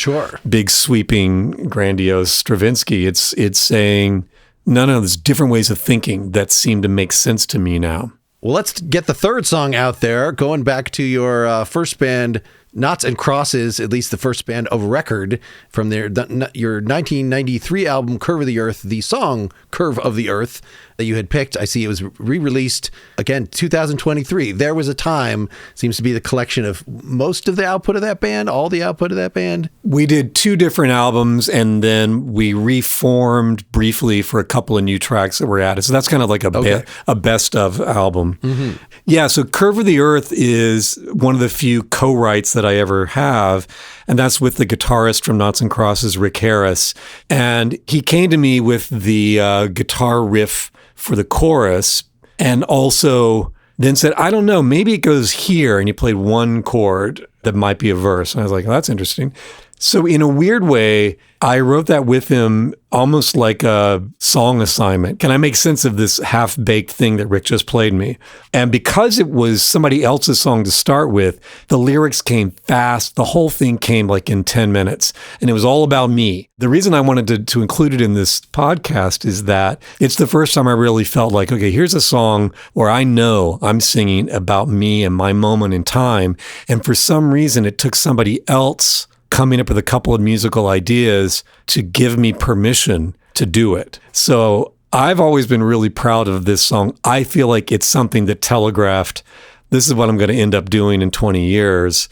big, sweeping, grandiose Stravinsky. It's saying, No, there's different ways of thinking that seem to make sense to me now. Well, let's get the third song out there. Going back to your first band, Knots and Crosses, at least the first band of record from your 1993 album, Curve of the Earth, the song Curve of the Earth that you had picked. I see it was re-released, again, 2023. There Was a Time seems to be the collection of most of the output of that band, all the output of that band. We did 2 different albums, and then we reformed briefly for a couple of new tracks that were added. So that's kind of like a best of album. Mm-hmm. Yeah, so Curve of the Earth is one of the few co-writes that I ever have, and that's with the guitarist from Knots and Crosses, Rick Harris. And he came to me with the guitar riff for the chorus, and also then said, I don't know, maybe it goes here. And he played one chord that might be a verse. And I was like, oh, that's interesting. So in a weird way, I wrote that with him almost like a song assignment. Can I make sense of this half-baked thing that Rick just played me? And because it was somebody else's song to start with, the lyrics came fast. The whole thing came like in 10 minutes. And it was all about me. The reason I wanted to include it in this podcast is that it's the first time I really felt like, okay, here's a song where I know I'm singing about me and my moment in time. And for some reason, it took somebody else coming up with a couple of musical ideas to give me permission to do it. So I've always been really proud of this song. I feel like it's something that telegraphed, this is what I'm going to end up doing in 20 years.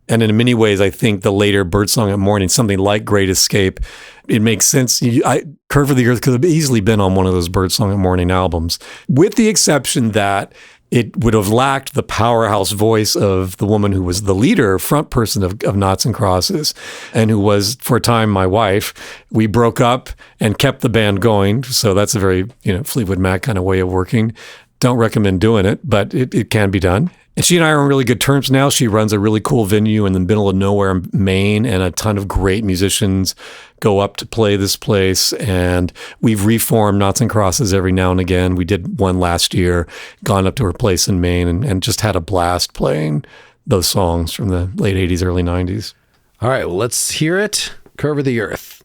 And in many ways, I think the later Birdsong at Morning, something like Great Escape, it makes sense. Curve of the Earth could have easily been on one of those Birdsong at Morning albums, with the exception that it would have lacked the powerhouse voice of the woman who was the leader, front person of Knots and Crosses, and who was, for a time, my wife. We broke up and kept the band going. So that's a very, Fleetwood Mac kind of way of working. Don't recommend doing it, but it can be done. And she and I are on really good terms now. She runs a really cool venue in the middle of nowhere in Maine, and a ton of great musicians go up to play this place. And we've reformed Knots and Crosses every now and again. We did one last year, gone up to her place in Maine, and just had a blast playing those songs from the late 80s, early 90s. All right, well, let's hear it. Curve of the Earth.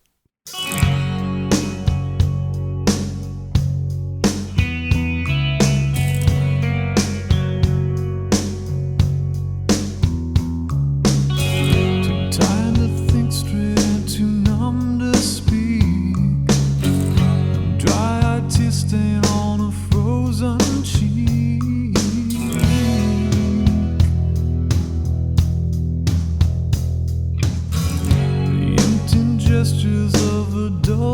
Gestures of a dog.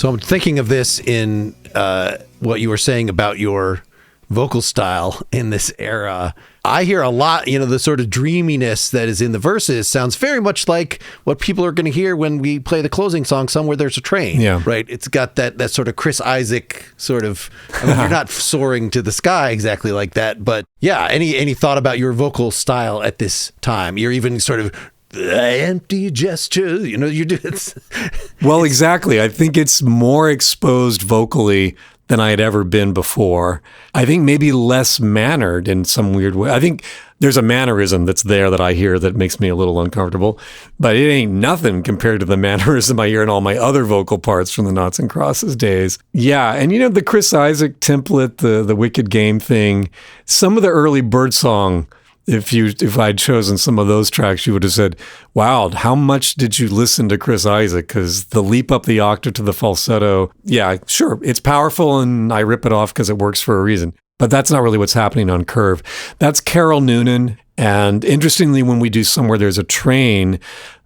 So I'm thinking of this in what you were saying about your vocal style in this era. I hear a lot, the sort of dreaminess that is in the verses sounds very much like what people are going to hear when we play the closing song, Somewhere There's a Train. Yeah. Right? It's got that sort of Chris Isaac sort of, you're not soaring to the sky exactly like that, but yeah, any thought about your vocal style at this time? You're even sort of empty gesture, you do it. Well, exactly. I think it's more exposed vocally than I had ever been before. I think maybe less mannered in some weird way. I think there's a mannerism that's there that I hear that makes me a little uncomfortable, but it ain't nothing compared to the mannerism I hear in all my other vocal parts from the Noughts and Crosses days. Yeah, and the Chris Isaac template, the Wicked Game thing, some of the early Birdsong, if I'd chosen some of those tracks, you would have said, wow, how much did you listen to Chris Isaac? Because the leap up the octave to the falsetto, yeah, sure, it's powerful and I rip it off because it works for a reason. But that's not really what's happening on Curve. That's Carol Noonan. And interestingly, when we do Somewhere There's a Train,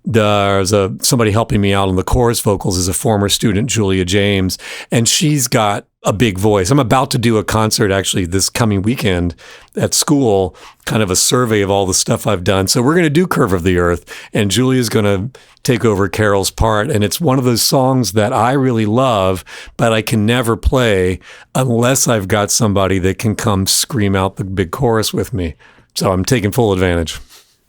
there's somebody helping me out on the chorus vocals is a former student, Julia James, and she's got a big voice. I'm about to do a concert actually this coming weekend at school, kind of a survey of all the stuff I've done. So we're going to do Curve of the Earth, and Julia's going to take over Carol's part. And it's one of those songs that I really love, but I can never play unless I've got somebody that can come scream out the big chorus with me. So I'm taking full advantage.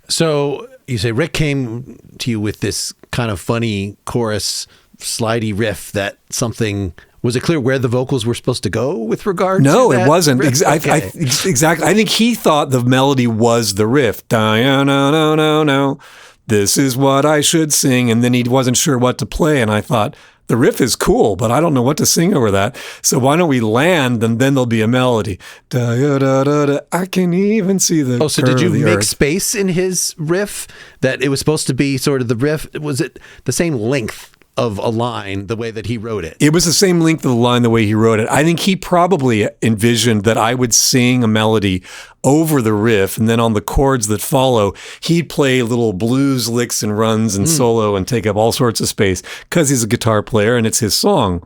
So you say Rick came to you with this kind of funny chorus slidey riff that something... Was it clear where the vocals were supposed to go with regard to that? No, it wasn't. Okay. Exactly. I think he thought the melody was the riff. No. This is what I should sing. And then he wasn't sure what to play. And I thought, the riff is cool, but I don't know what to sing over that. So why don't we land and then there'll be a melody. I can even see the Oh, so curve did you of the make earth. space in his riff that it was supposed to be sort of the riff? Was it the same length of a line the way that he wrote it? It was the same length of the line the way he wrote it. I think he probably envisioned that I would sing a melody over the riff, and then on the chords that follow, he'd play little blues licks and runs and solo and take up all sorts of space because he's a guitar player and it's his song.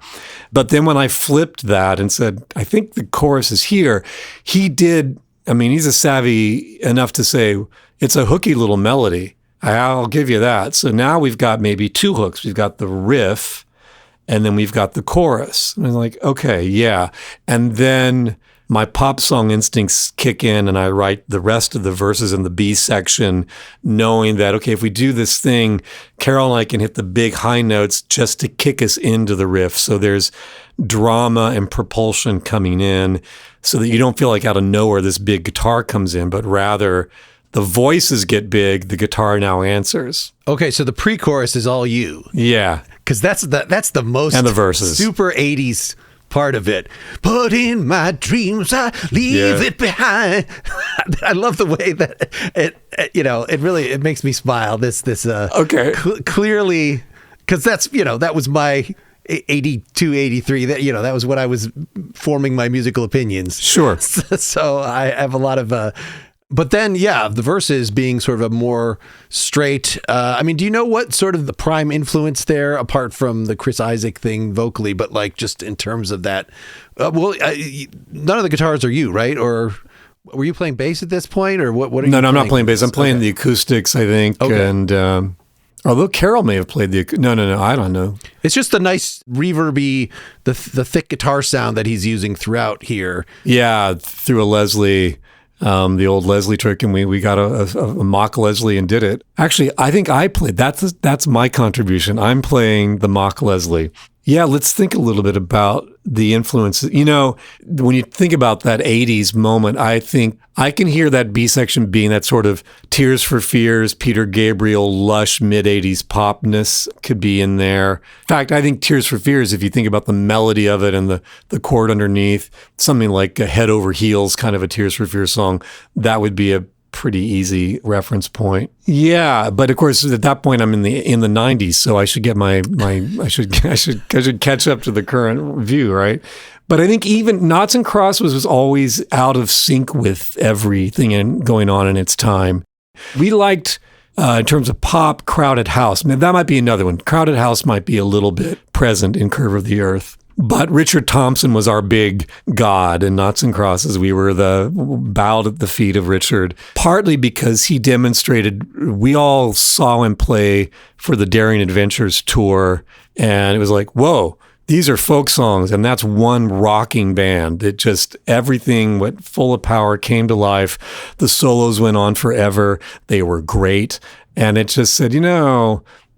But then when I flipped that and said, I think the chorus is here, he did, he's a savvy enough to say, it's a hooky little melody. I'll give you that. So now we've got maybe two hooks. We've got the riff, and then we've got the chorus. And I'm like, okay, yeah. And then my pop song instincts kick in, and I write the rest of the verses in the B section, knowing that, okay, if we do this thing, Carol and I can hit the big high notes just to kick us into the riff. So there's drama and propulsion coming in so that you don't feel like out of nowhere this big guitar comes in, but rather the voices get big, the guitar now answers. Okay, so the pre-chorus is all you. Yeah. Because that's the most And the verses. super 80s part of it. But in my dreams, I leave it behind. I love the way that it makes me smile. Okay. Clearly, because that was my 82, 83, that was when I was forming my musical opinions. Sure. So I have a lot of... But then, the verses being sort of a more straight. Do you know what sort of the prime influence there, apart from the Chris Isaac thing vocally, but like just in terms of that? None of the guitars are you, right? Or were you playing bass at this point, or what? Are you No, I'm playing? not playing bass. I'm playing the acoustics, I think. Okay. And although Carol may have played no, I don't know. It's just a nice reverby, the thick guitar sound that he's using throughout here. Yeah, through a Leslie. The old Leslie trick, and we got a mock Leslie and did it. Actually, I think I played. That's my contribution. I'm playing the mock Leslie. Yeah, let's think a little bit about the influences. When you think about that 80s moment, I think I can hear that B section being that sort of Tears for Fears, Peter Gabriel, lush mid-80s popness could be in there. In fact, I think Tears for Fears, if you think about the melody of it and the chord underneath, something like a Head Over Heels kind of a Tears for Fears song, that would be a pretty easy reference point. Yeah, but of course at that point I'm in the 90s, so I should get I should catch up to the current view, right? But I think even Noughts and Crosses was always out of sync with everything going on in its time. We liked In terms of pop, Crowded House. Man, that might be another one. Crowded House might be a little bit present in Curve of the Earth. But Richard Thompson was our big god in Noughts and Crosses. We were bowed at the feet of Richard, partly because he demonstrated, we all saw him play for the Daring Adventures tour, and it was like, whoa, these are folk songs, and that's one rocking band. It just, everything went full of power, came to life. The solos went on forever. They were great. And it just said,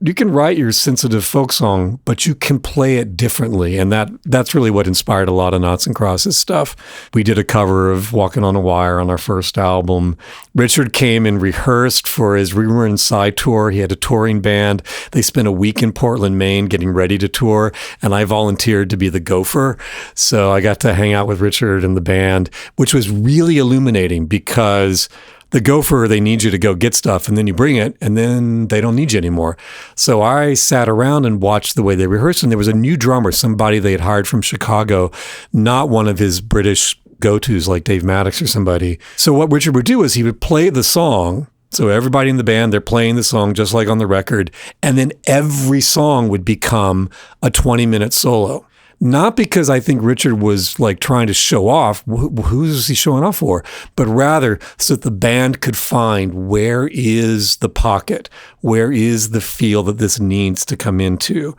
you can write your sensitive folk song, but you can play it differently. And that's really what inspired a lot of Noughts and Crosses stuff. We did a cover of Walking on a Wire on our first album. Richard came and rehearsed for his Rumor Inside tour. He had a touring band. They spent a week in Portland, Maine, getting ready to tour. And I volunteered to be the gopher. So I got to hang out with Richard and the band, which was really illuminating because the gopher, they need you to go get stuff, and then you bring it, and then they don't need you anymore. So I sat around and watched the way they rehearsed, and there was a new drummer, somebody they had hired from Chicago, not one of his British go-tos like Dave Maddox or somebody. So what Richard would do is he would play the song. So everybody in the band, they're playing the song just like on the record, and then every song would become a 20-minute solo. Not because I think Richard was like trying to show off, who's he showing off for, but rather so that the band could find where is the pocket, where is the feel that this needs to come into.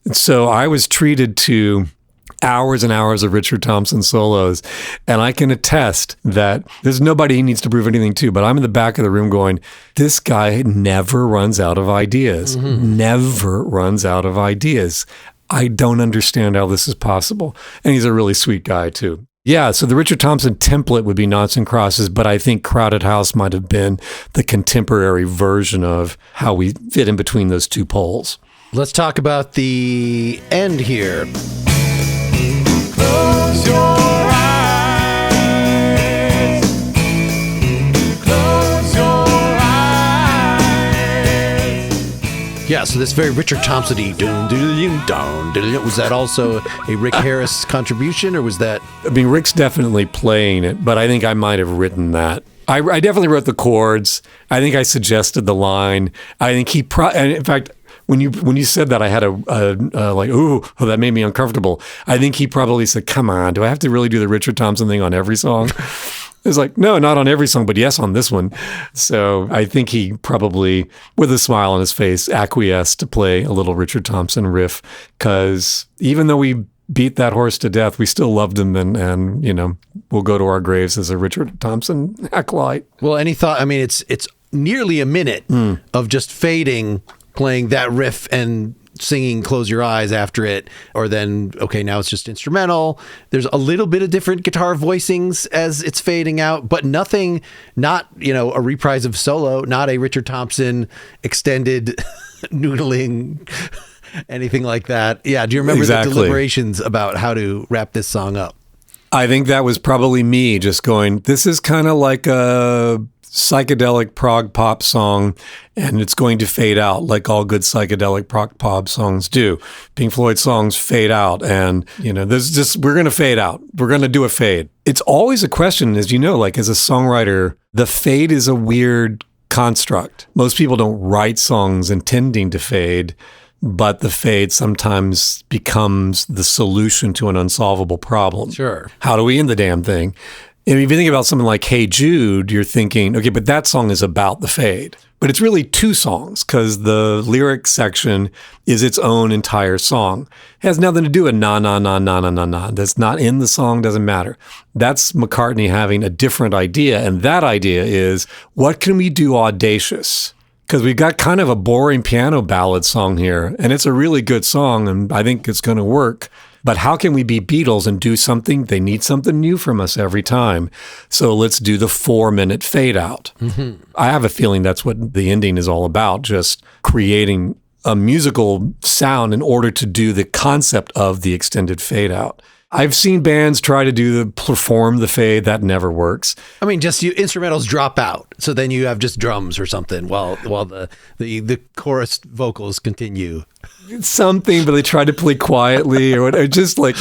And so I was treated to hours and hours of Richard Thompson solos, and I can attest that there's nobody he needs to prove anything to, but I'm in the back of the room going, this guy never runs out of ideas, never runs out of ideas. I don't understand how this is possible. And he's a really sweet guy, too. Yeah, so the Richard Thompson template would be Noughts and Crosses, but I think Crowded House might have been the contemporary version of how we fit in between those two poles. Let's talk about the end here. Close your eyes. Close your eyes. Yeah, so this very Richard Thompson-y. Was that also a Rick Harris contribution, or was that? I mean, Rick's definitely playing it, but I think I might have written that. I definitely wrote the chords. I think I suggested the line. I think he and in fact, when you said that, I had a like, that made me uncomfortable. I think he probably said, come on, do I have to really do the Richard Thompson thing on every song? It was like, no, not on every song, but yes, on this one. So I think he probably, with a smile on his face, acquiesced to play a little Richard Thompson riff, because even though we beat that horse to death, we still loved him, and we'll go to our graves as a Richard Thompson acolyte. Well, any thought? I mean, it's nearly a minute of just fading, playing that riff and singing Close Your Eyes after it, or then, okay, now it's just instrumental. There's a little bit of different guitar voicings as it's fading out, but nothing, not, a reprise of solo, not a Richard Thompson extended noodling, anything like that. Yeah. Do you remember the deliberations about how to wrap this song up? I think that was probably me just going, this is kind of like a psychedelic prog pop song, and it's going to fade out like all good psychedelic prog pop songs do. Pink Floyd songs fade out, and we're going to fade out. We're going to do a fade. It's always a question, as you know, like as a songwriter, the fade is a weird construct. Most people don't write songs intending to fade, but the fade sometimes becomes the solution to an unsolvable problem. Sure. How do we end the damn thing? And if you think about something like Hey Jude, you're thinking, okay, but that song is about the fade. But it's really two songs, because the lyric section is its own entire song. It has nothing to do with na, na, na, na, na, na, na. That's not in the song, doesn't matter. That's McCartney having a different idea. And that idea is, what can we do audacious? Because we've got kind of a boring piano ballad song here, and it's a really good song, and I think it's going to work. But how can we be Beatles and do something? They need something new from us every time. So let's do the 4-minute fade out. Mm-hmm. I have a feeling that's what the ending is all about, just creating a musical sound in order to do the concept of the extended fade out. I've seen bands try to perform the fade. That never works. I mean, just instrumentals drop out. So then you have just drums or something while the chorus vocals continue. Something, but they try to play quietly or just like,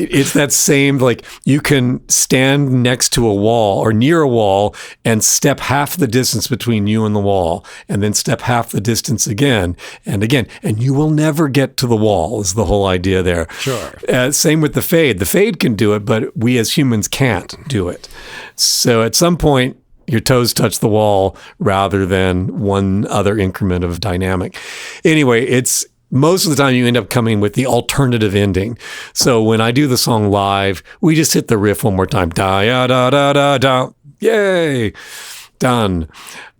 It's that same, like, you can stand next to a wall or near a wall and step half the distance between you and the wall, and then step half the distance again, and you will never get to the wall, is the whole idea there. Sure. Same with the fade. The fade can do it, but we as humans can't do it. So at some point, your toes touch the wall rather than one other increment of dynamic. Anyway, it's most of the time you end up coming with the alternative ending. So when I do the song live, we just hit the riff one more time. Da ya da da da da. Yay. Done.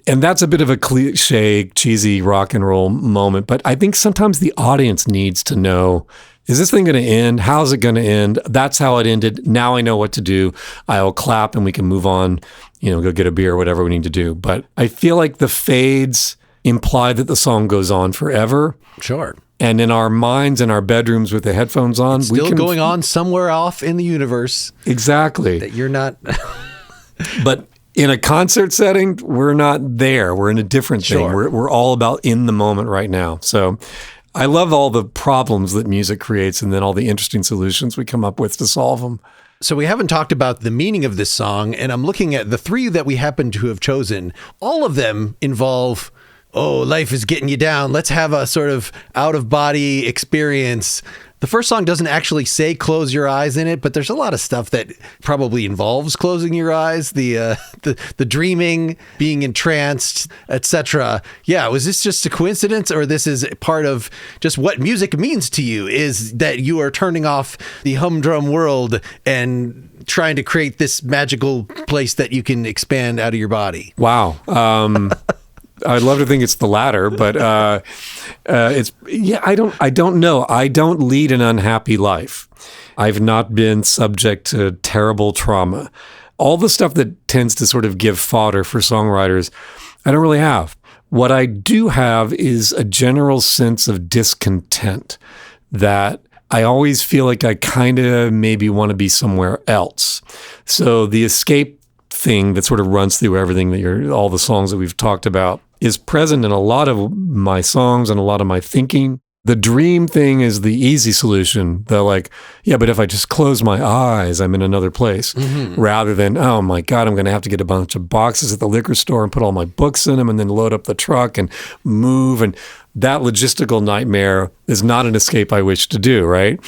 And that's a bit of a cliche, cheesy rock and roll moment. But I think sometimes the audience needs to know, is this thing going to end? How's it going to end? That's how it ended. Now I know what to do. I'll clap and we can move on, go get a beer or whatever we need to do. But I feel like the fades imply that the song goes on forever. Sure. And in our minds, in our bedrooms with the headphones on, still going on somewhere off in the universe. Exactly. That you're not. But in a concert setting, we're not there. We're in a different thing. Sure. We're all about in the moment right now. So I love all the problems that music creates and then all the interesting solutions we come up with to solve them. So we haven't talked about the meaning of this song, and I'm looking at the three that we happen to have chosen. All of them involve, life is getting you down. Let's have a sort of out-of-body experience. The first song doesn't actually say close your eyes in it, but there's a lot of stuff that probably involves closing your eyes, the dreaming, being entranced, etc. Yeah, was this just a coincidence, or this is part of just what music means to you, is that you are turning off the humdrum world and trying to create this magical place that you can expand out of your body? Wow. I'd love to think it's the latter, but I don't know. I don't lead an unhappy life. I've not been subject to terrible trauma. All the stuff that tends to sort of give fodder for songwriters, I don't really have. What I do have is a general sense of discontent that I always feel like I kind of maybe want to be somewhere else. So the escape thing that sort of runs through everything that all the songs that we've talked about is present in a lot of my songs and a lot of my thinking. The dream thing is the easy solution. They're like, yeah, but if I just close my eyes, I'm in another place. Mm-hmm. Rather than, oh my God, I'm going to have to get a bunch of boxes at the liquor store and put all my books in them and then load up the truck and move. And that logistical nightmare is not an escape I wish to do, right?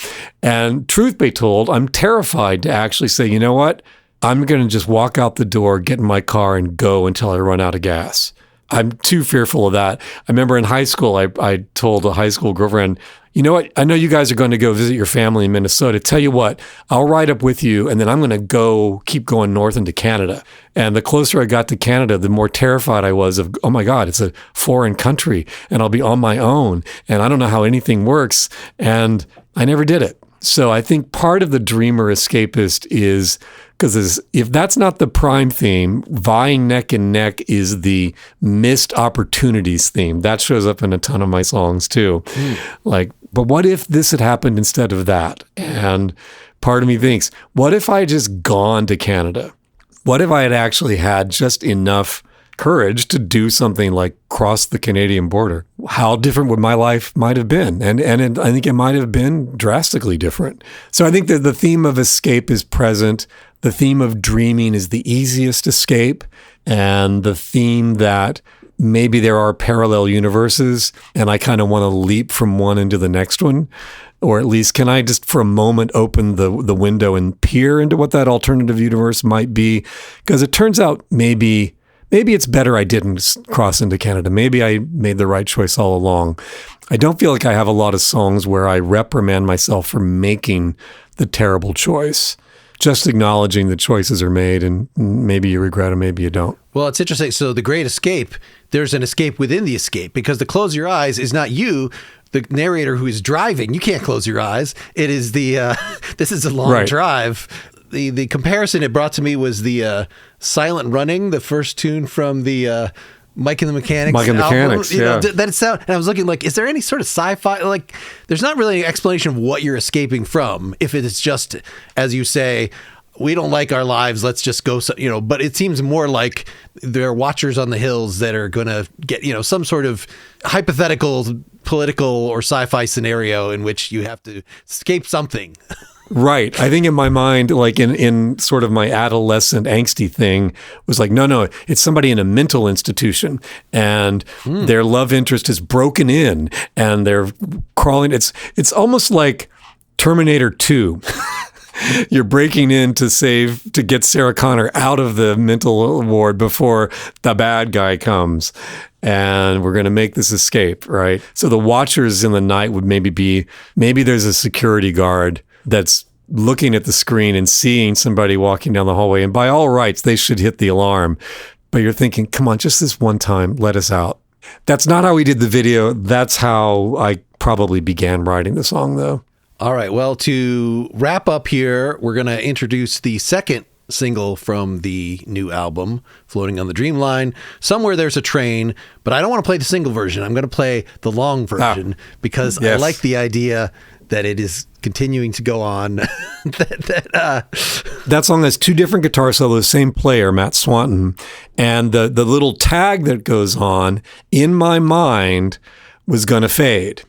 And truth be told, I'm terrified to actually say, you know what? I'm going to just walk out the door, get in my car and go until I run out of gas. I'm too fearful of that. I remember in high school, I told a high school girlfriend, you know what? I know you guys are going to go visit your family in Minnesota. Tell you what, I'll ride up with you, and then I'm going to keep going north into Canada. And the closer I got to Canada, the more terrified I was of, oh my God, it's a foreign country, and I'll be on my own, and I don't know how anything works. And I never did it. So I think part of the dreamer escapist is, because if that's not the prime theme, vying neck and neck is the missed opportunities theme. That shows up in a ton of my songs too. But what if this had happened instead of that? And part of me thinks, what if I had just gone to Canada? What if I had actually had just enough courage to do something like cross the Canadian border? How different would my life might have been? And I think it might have been drastically different. So I think that the theme of escape is present. The theme of dreaming is the easiest escape. And the theme that maybe there are parallel universes and I kind of want to leap from one into the next one. Or at least, can I just for a moment open the window and peer into what that alternative universe might be? Because it turns out maybe it's better I didn't cross into Canada. Maybe I made the right choice all along. I don't feel like I have a lot of songs where I reprimand myself for making the terrible choice. Just acknowledging that choices are made, and maybe you regret them, maybe you don't. Well, it's interesting. So the great escape, there's an escape within the escape, because the close your eyes is not you, the narrator who is driving. You can't close your eyes. It is this is a long drive. The comparison it brought to me was the Silent Running, the first tune from the Mike and the Mechanics album, yeah. That it sound, and I was looking like, is there any sort of sci-fi? Like, there's not really an explanation of what you're escaping from. If it is just, as you say, we don't like our lives, let's just go, but it seems more like there are watchers on the hills that are going to get, some sort of hypothetical, political or sci-fi scenario in which you have to escape something. Right. I think in my mind, like in sort of my adolescent angsty thing, was like, no, it's somebody in a mental institution and their love interest is broken in and they're crawling. It's almost like Terminator 2. You're breaking in to get Sarah Connor out of the mental ward before the bad guy comes. And we're going to make this escape, right? So the watchers in the night would maybe there's a security guard that's looking at the screen and seeing somebody walking down the hallway. And by all rights, they should hit the alarm. But you're thinking, come on, just this one time, let us out. That's not how we did the video. That's how I probably began writing the song, though. All right. Well, to wrap up here, we're going to introduce the second single from the new album, Floating on the Dreamline. Somewhere There's a Train, but I don't want to play the single version. I'm going to play the long version because I like the idea that it is continuing to go on. That song has two different guitar solos, same player, Matt Swanton. And the little tag that goes on, in my mind, was going to fade.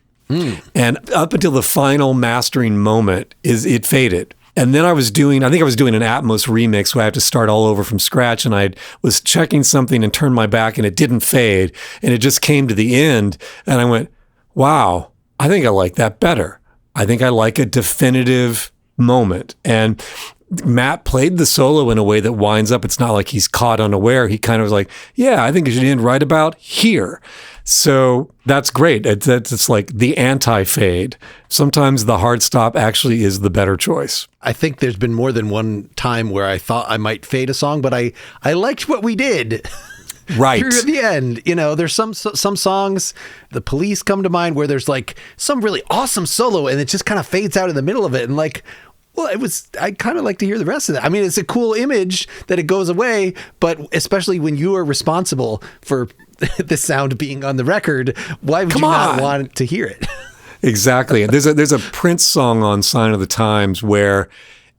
And up until the final mastering moment, it faded. And then I think I was doing an Atmos remix where I had to start all over from scratch, and I was checking something and turned my back and it didn't fade. And it just came to the end and I went, wow, I think I like that better. I think I like a definitive moment. And Matt played the solo in a way that winds up, it's not like he's caught unaware. He kind of was like, yeah, I think it should end right about here. So that's great. It's like the anti-fade. Sometimes the hard stop actually is the better choice. I think there's been more than one time where I thought I might fade a song, but I liked what we did. Right. Through the end, there's some songs, The Police come to mind, where there's like some really awesome solo and it just kind of fades out in the middle of it. And like, well, I kind of like to hear the rest of that. I mean, it's a cool image that it goes away, but especially when you are responsible for the sound being on the record, why would you not want to hear it? Exactly. There's a Prince song on Sign of the Times where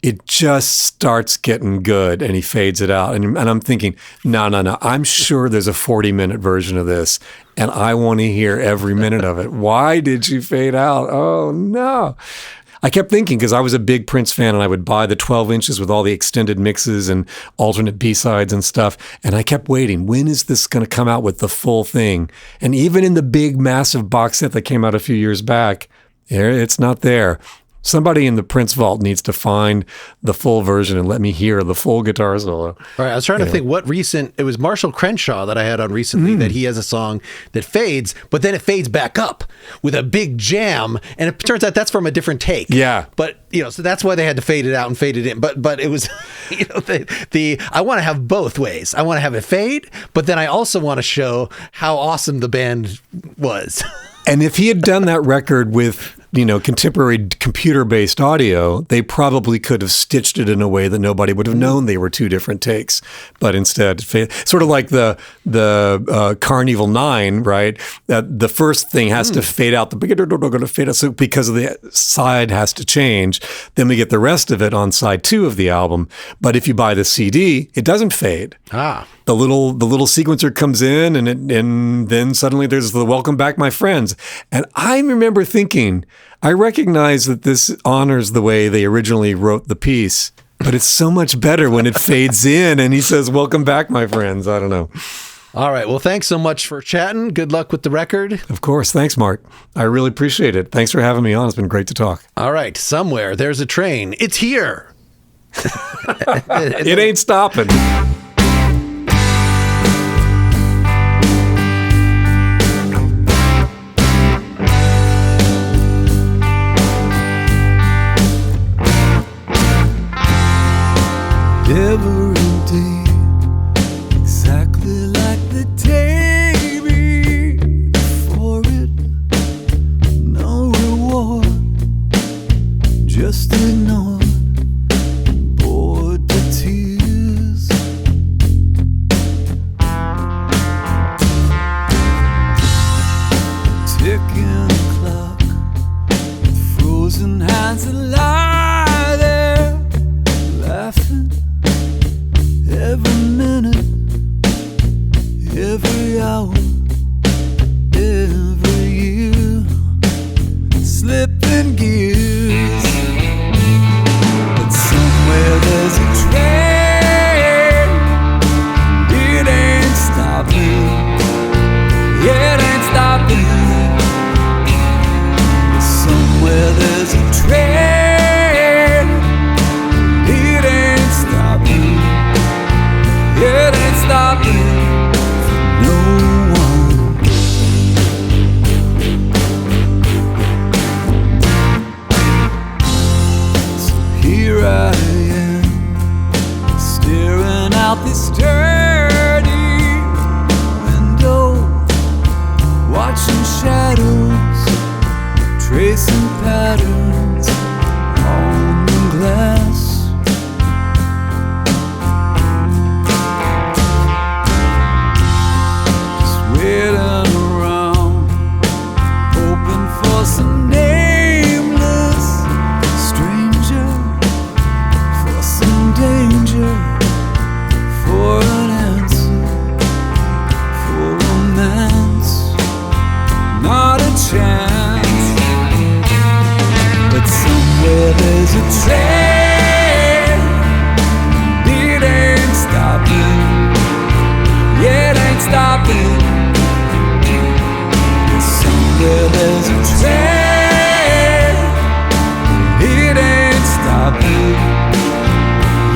it just starts getting good and he fades it out. And I'm thinking, no. I'm sure there's a 40-minute version of this and I want to hear every minute of it. Why did you fade out? Oh, no. I kept thinking, because I was a big Prince fan and I would buy the 12 inches with all the extended mixes and alternate B-sides and stuff. And I kept waiting. When is this going to come out with the full thing? And even in the big, massive box set that came out a few years back, it's not there. Somebody in the Prince vault needs to find the full version and let me hear the full guitar solo. All right, I was trying to think it was Marshall Crenshaw that I had on recently that he has a song that fades, but then it fades back up with a big jam, and it turns out that's from a different take. Yeah. But, so that's why they had to fade it out and fade it in. But it was, I want to have both ways. I want to have it fade, but then I also want to show how awesome the band was. And if he had done that record with, contemporary computer-based audio, they probably could have stitched it in a way that nobody would have known they were two different takes. But instead, sort of like the Carnival 9, right? The first thing has to fade out. The beginning going to fade out so because of the side has to change. Then we get the rest of it on side 2 of the album. But if you buy the CD, it doesn't fade. The little sequencer comes in, and then suddenly there's the "Welcome Back, My Friends." And I remember thinking, I recognize that this honors the way they originally wrote the piece, but it's so much better when it fades in and he says, "Welcome back, my friends." I don't know. All right. Well, thanks so much for chatting. Good luck with the record. Of course. Thanks, Mark. I really appreciate it. Thanks for having me on. It's been great to talk. All right. Somewhere There's a Train. It's here. It ain't stopping. Every day, exactly like the day before it. No reward, just ignored, bored to tears. Ticking clock, with frozen hands that lie there, laughing. Every minute, every hour, every year, slipping gears. I am, staring out this dirty window, watching shadows, tracing patterns on the glass. Just waiting around, hoping for some nameless stranger, for some danger, for an answer, for romance. Not a chance, but somewhere there's a train. It ain't stopping, yeah, it ain't stopping. Somewhere there's a train. It ain't stopping,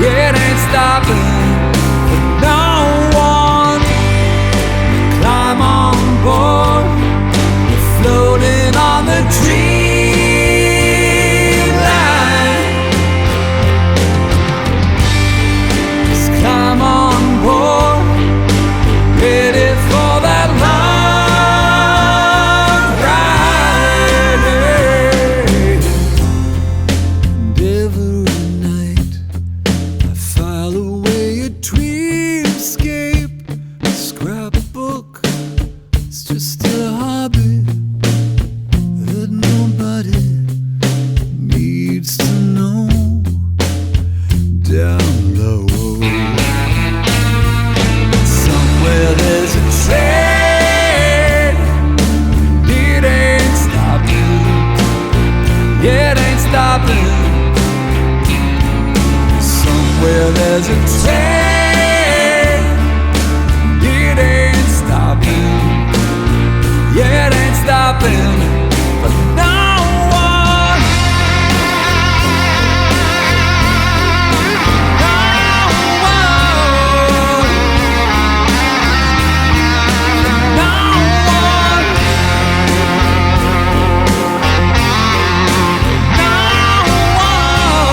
yeah, it ain't stopping for no one. Climb on board, we're floating on the Dreamline. Just climb on board, ready for that long ride. And every night I file away a dreamscape, a scrapbook. It's just a hobby that nobody needs to know. Down low, somewhere there's a train. It ain't stopping, yeah, it ain't stopping. Somewhere there's a train. It ain't stopping, yeah, it ain't stopping for no one. No one. No one. No one.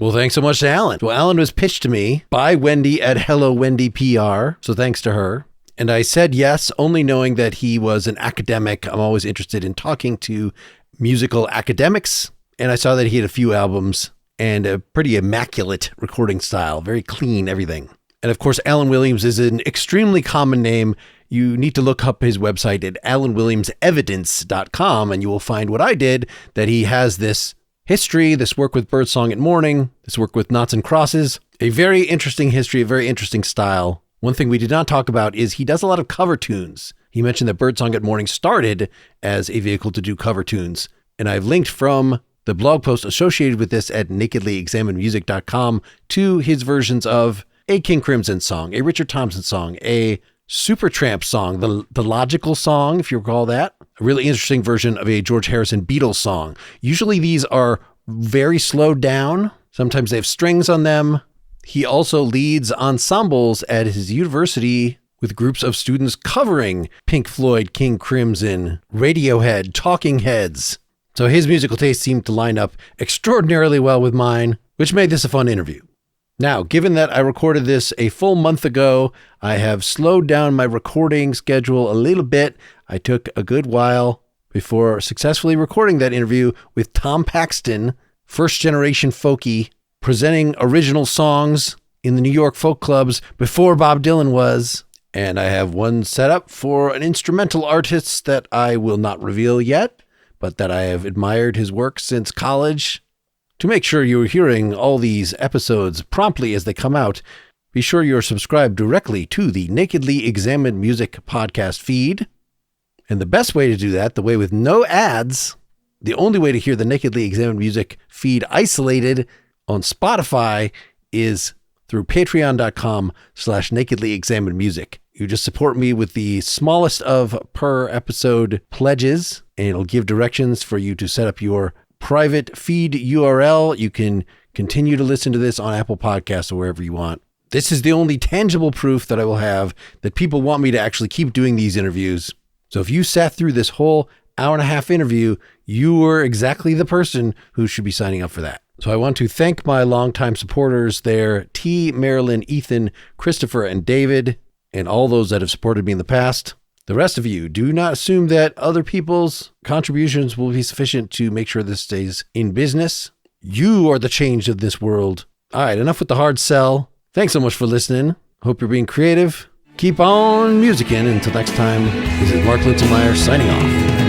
Well, thanks so much to Alan. Well, Alan was pitched to me by Wendy at Hello Wendy PR, so thanks to her. And I said yes, only knowing that he was an academic. I'm always interested in talking to musical academics. And I saw that he had a few albums and a pretty immaculate recording style, very clean, everything. And of course, Alan Williams is an extremely common name. You need to look up his website at alanwilliamsevidence.com, and you will find what I did, that he has this history, this work with Birdsong at Morning, this work with Knots and Crosses, a very interesting history, a very interesting style. One thing we did not talk about is he does a lot of cover tunes. He mentioned that Birdsong at Morning started as a vehicle to do cover tunes. And I've linked from the blog post associated with this at nakedlyexaminedmusic.com to his versions of a King Crimson song, a Richard Thompson song, a Supertramp song, the Logical song, if you recall that. A really interesting version of a George Harrison Beatles song. Usually these are very slowed down. Sometimes they have strings on them. He also leads ensembles at his university with groups of students covering Pink Floyd, King Crimson, Radiohead, Talking Heads. So his musical taste seemed to line up extraordinarily well with mine, which made this a fun interview. Now, given that I recorded this a full month ago, I have slowed down my recording schedule a little bit. I took a good while before successfully recording that interview with Tom Paxton, first generation folkie, presenting original songs in the New York folk clubs before Bob Dylan was. And I have one set up for an instrumental artist that I will not reveal yet, but that I have admired his work since college. To make sure you're hearing all these episodes promptly as they come out, be sure you're subscribed directly to the Nakedly Examined Music podcast feed. And the best way to do that, the way with no ads, the only way to hear the Nakedly Examined Music feed isolated on Spotify is through patreon.com/nakedlyexaminedmusic. You just support me with the smallest of per episode pledges, and it'll give directions for you to set up your private feed URL. You can continue to listen to this on Apple Podcasts or wherever you want. This is the only tangible proof that I will have that people want me to actually keep doing these interviews. So if you sat through this whole hour and a half interview, you were exactly the person who should be signing up for that. So I want to thank my longtime supporters there, T, Marilyn, Ethan, Christopher, and David, and all those that have supported me in the past. The rest of you, do not assume that other people's contributions will be sufficient to make sure this stays in business. You are the change of this world. All right, enough with the hard sell. Thanks so much for listening. Hope you're being creative. Keep on musicking. Until next time, this is Mark Linsenmeyer signing off.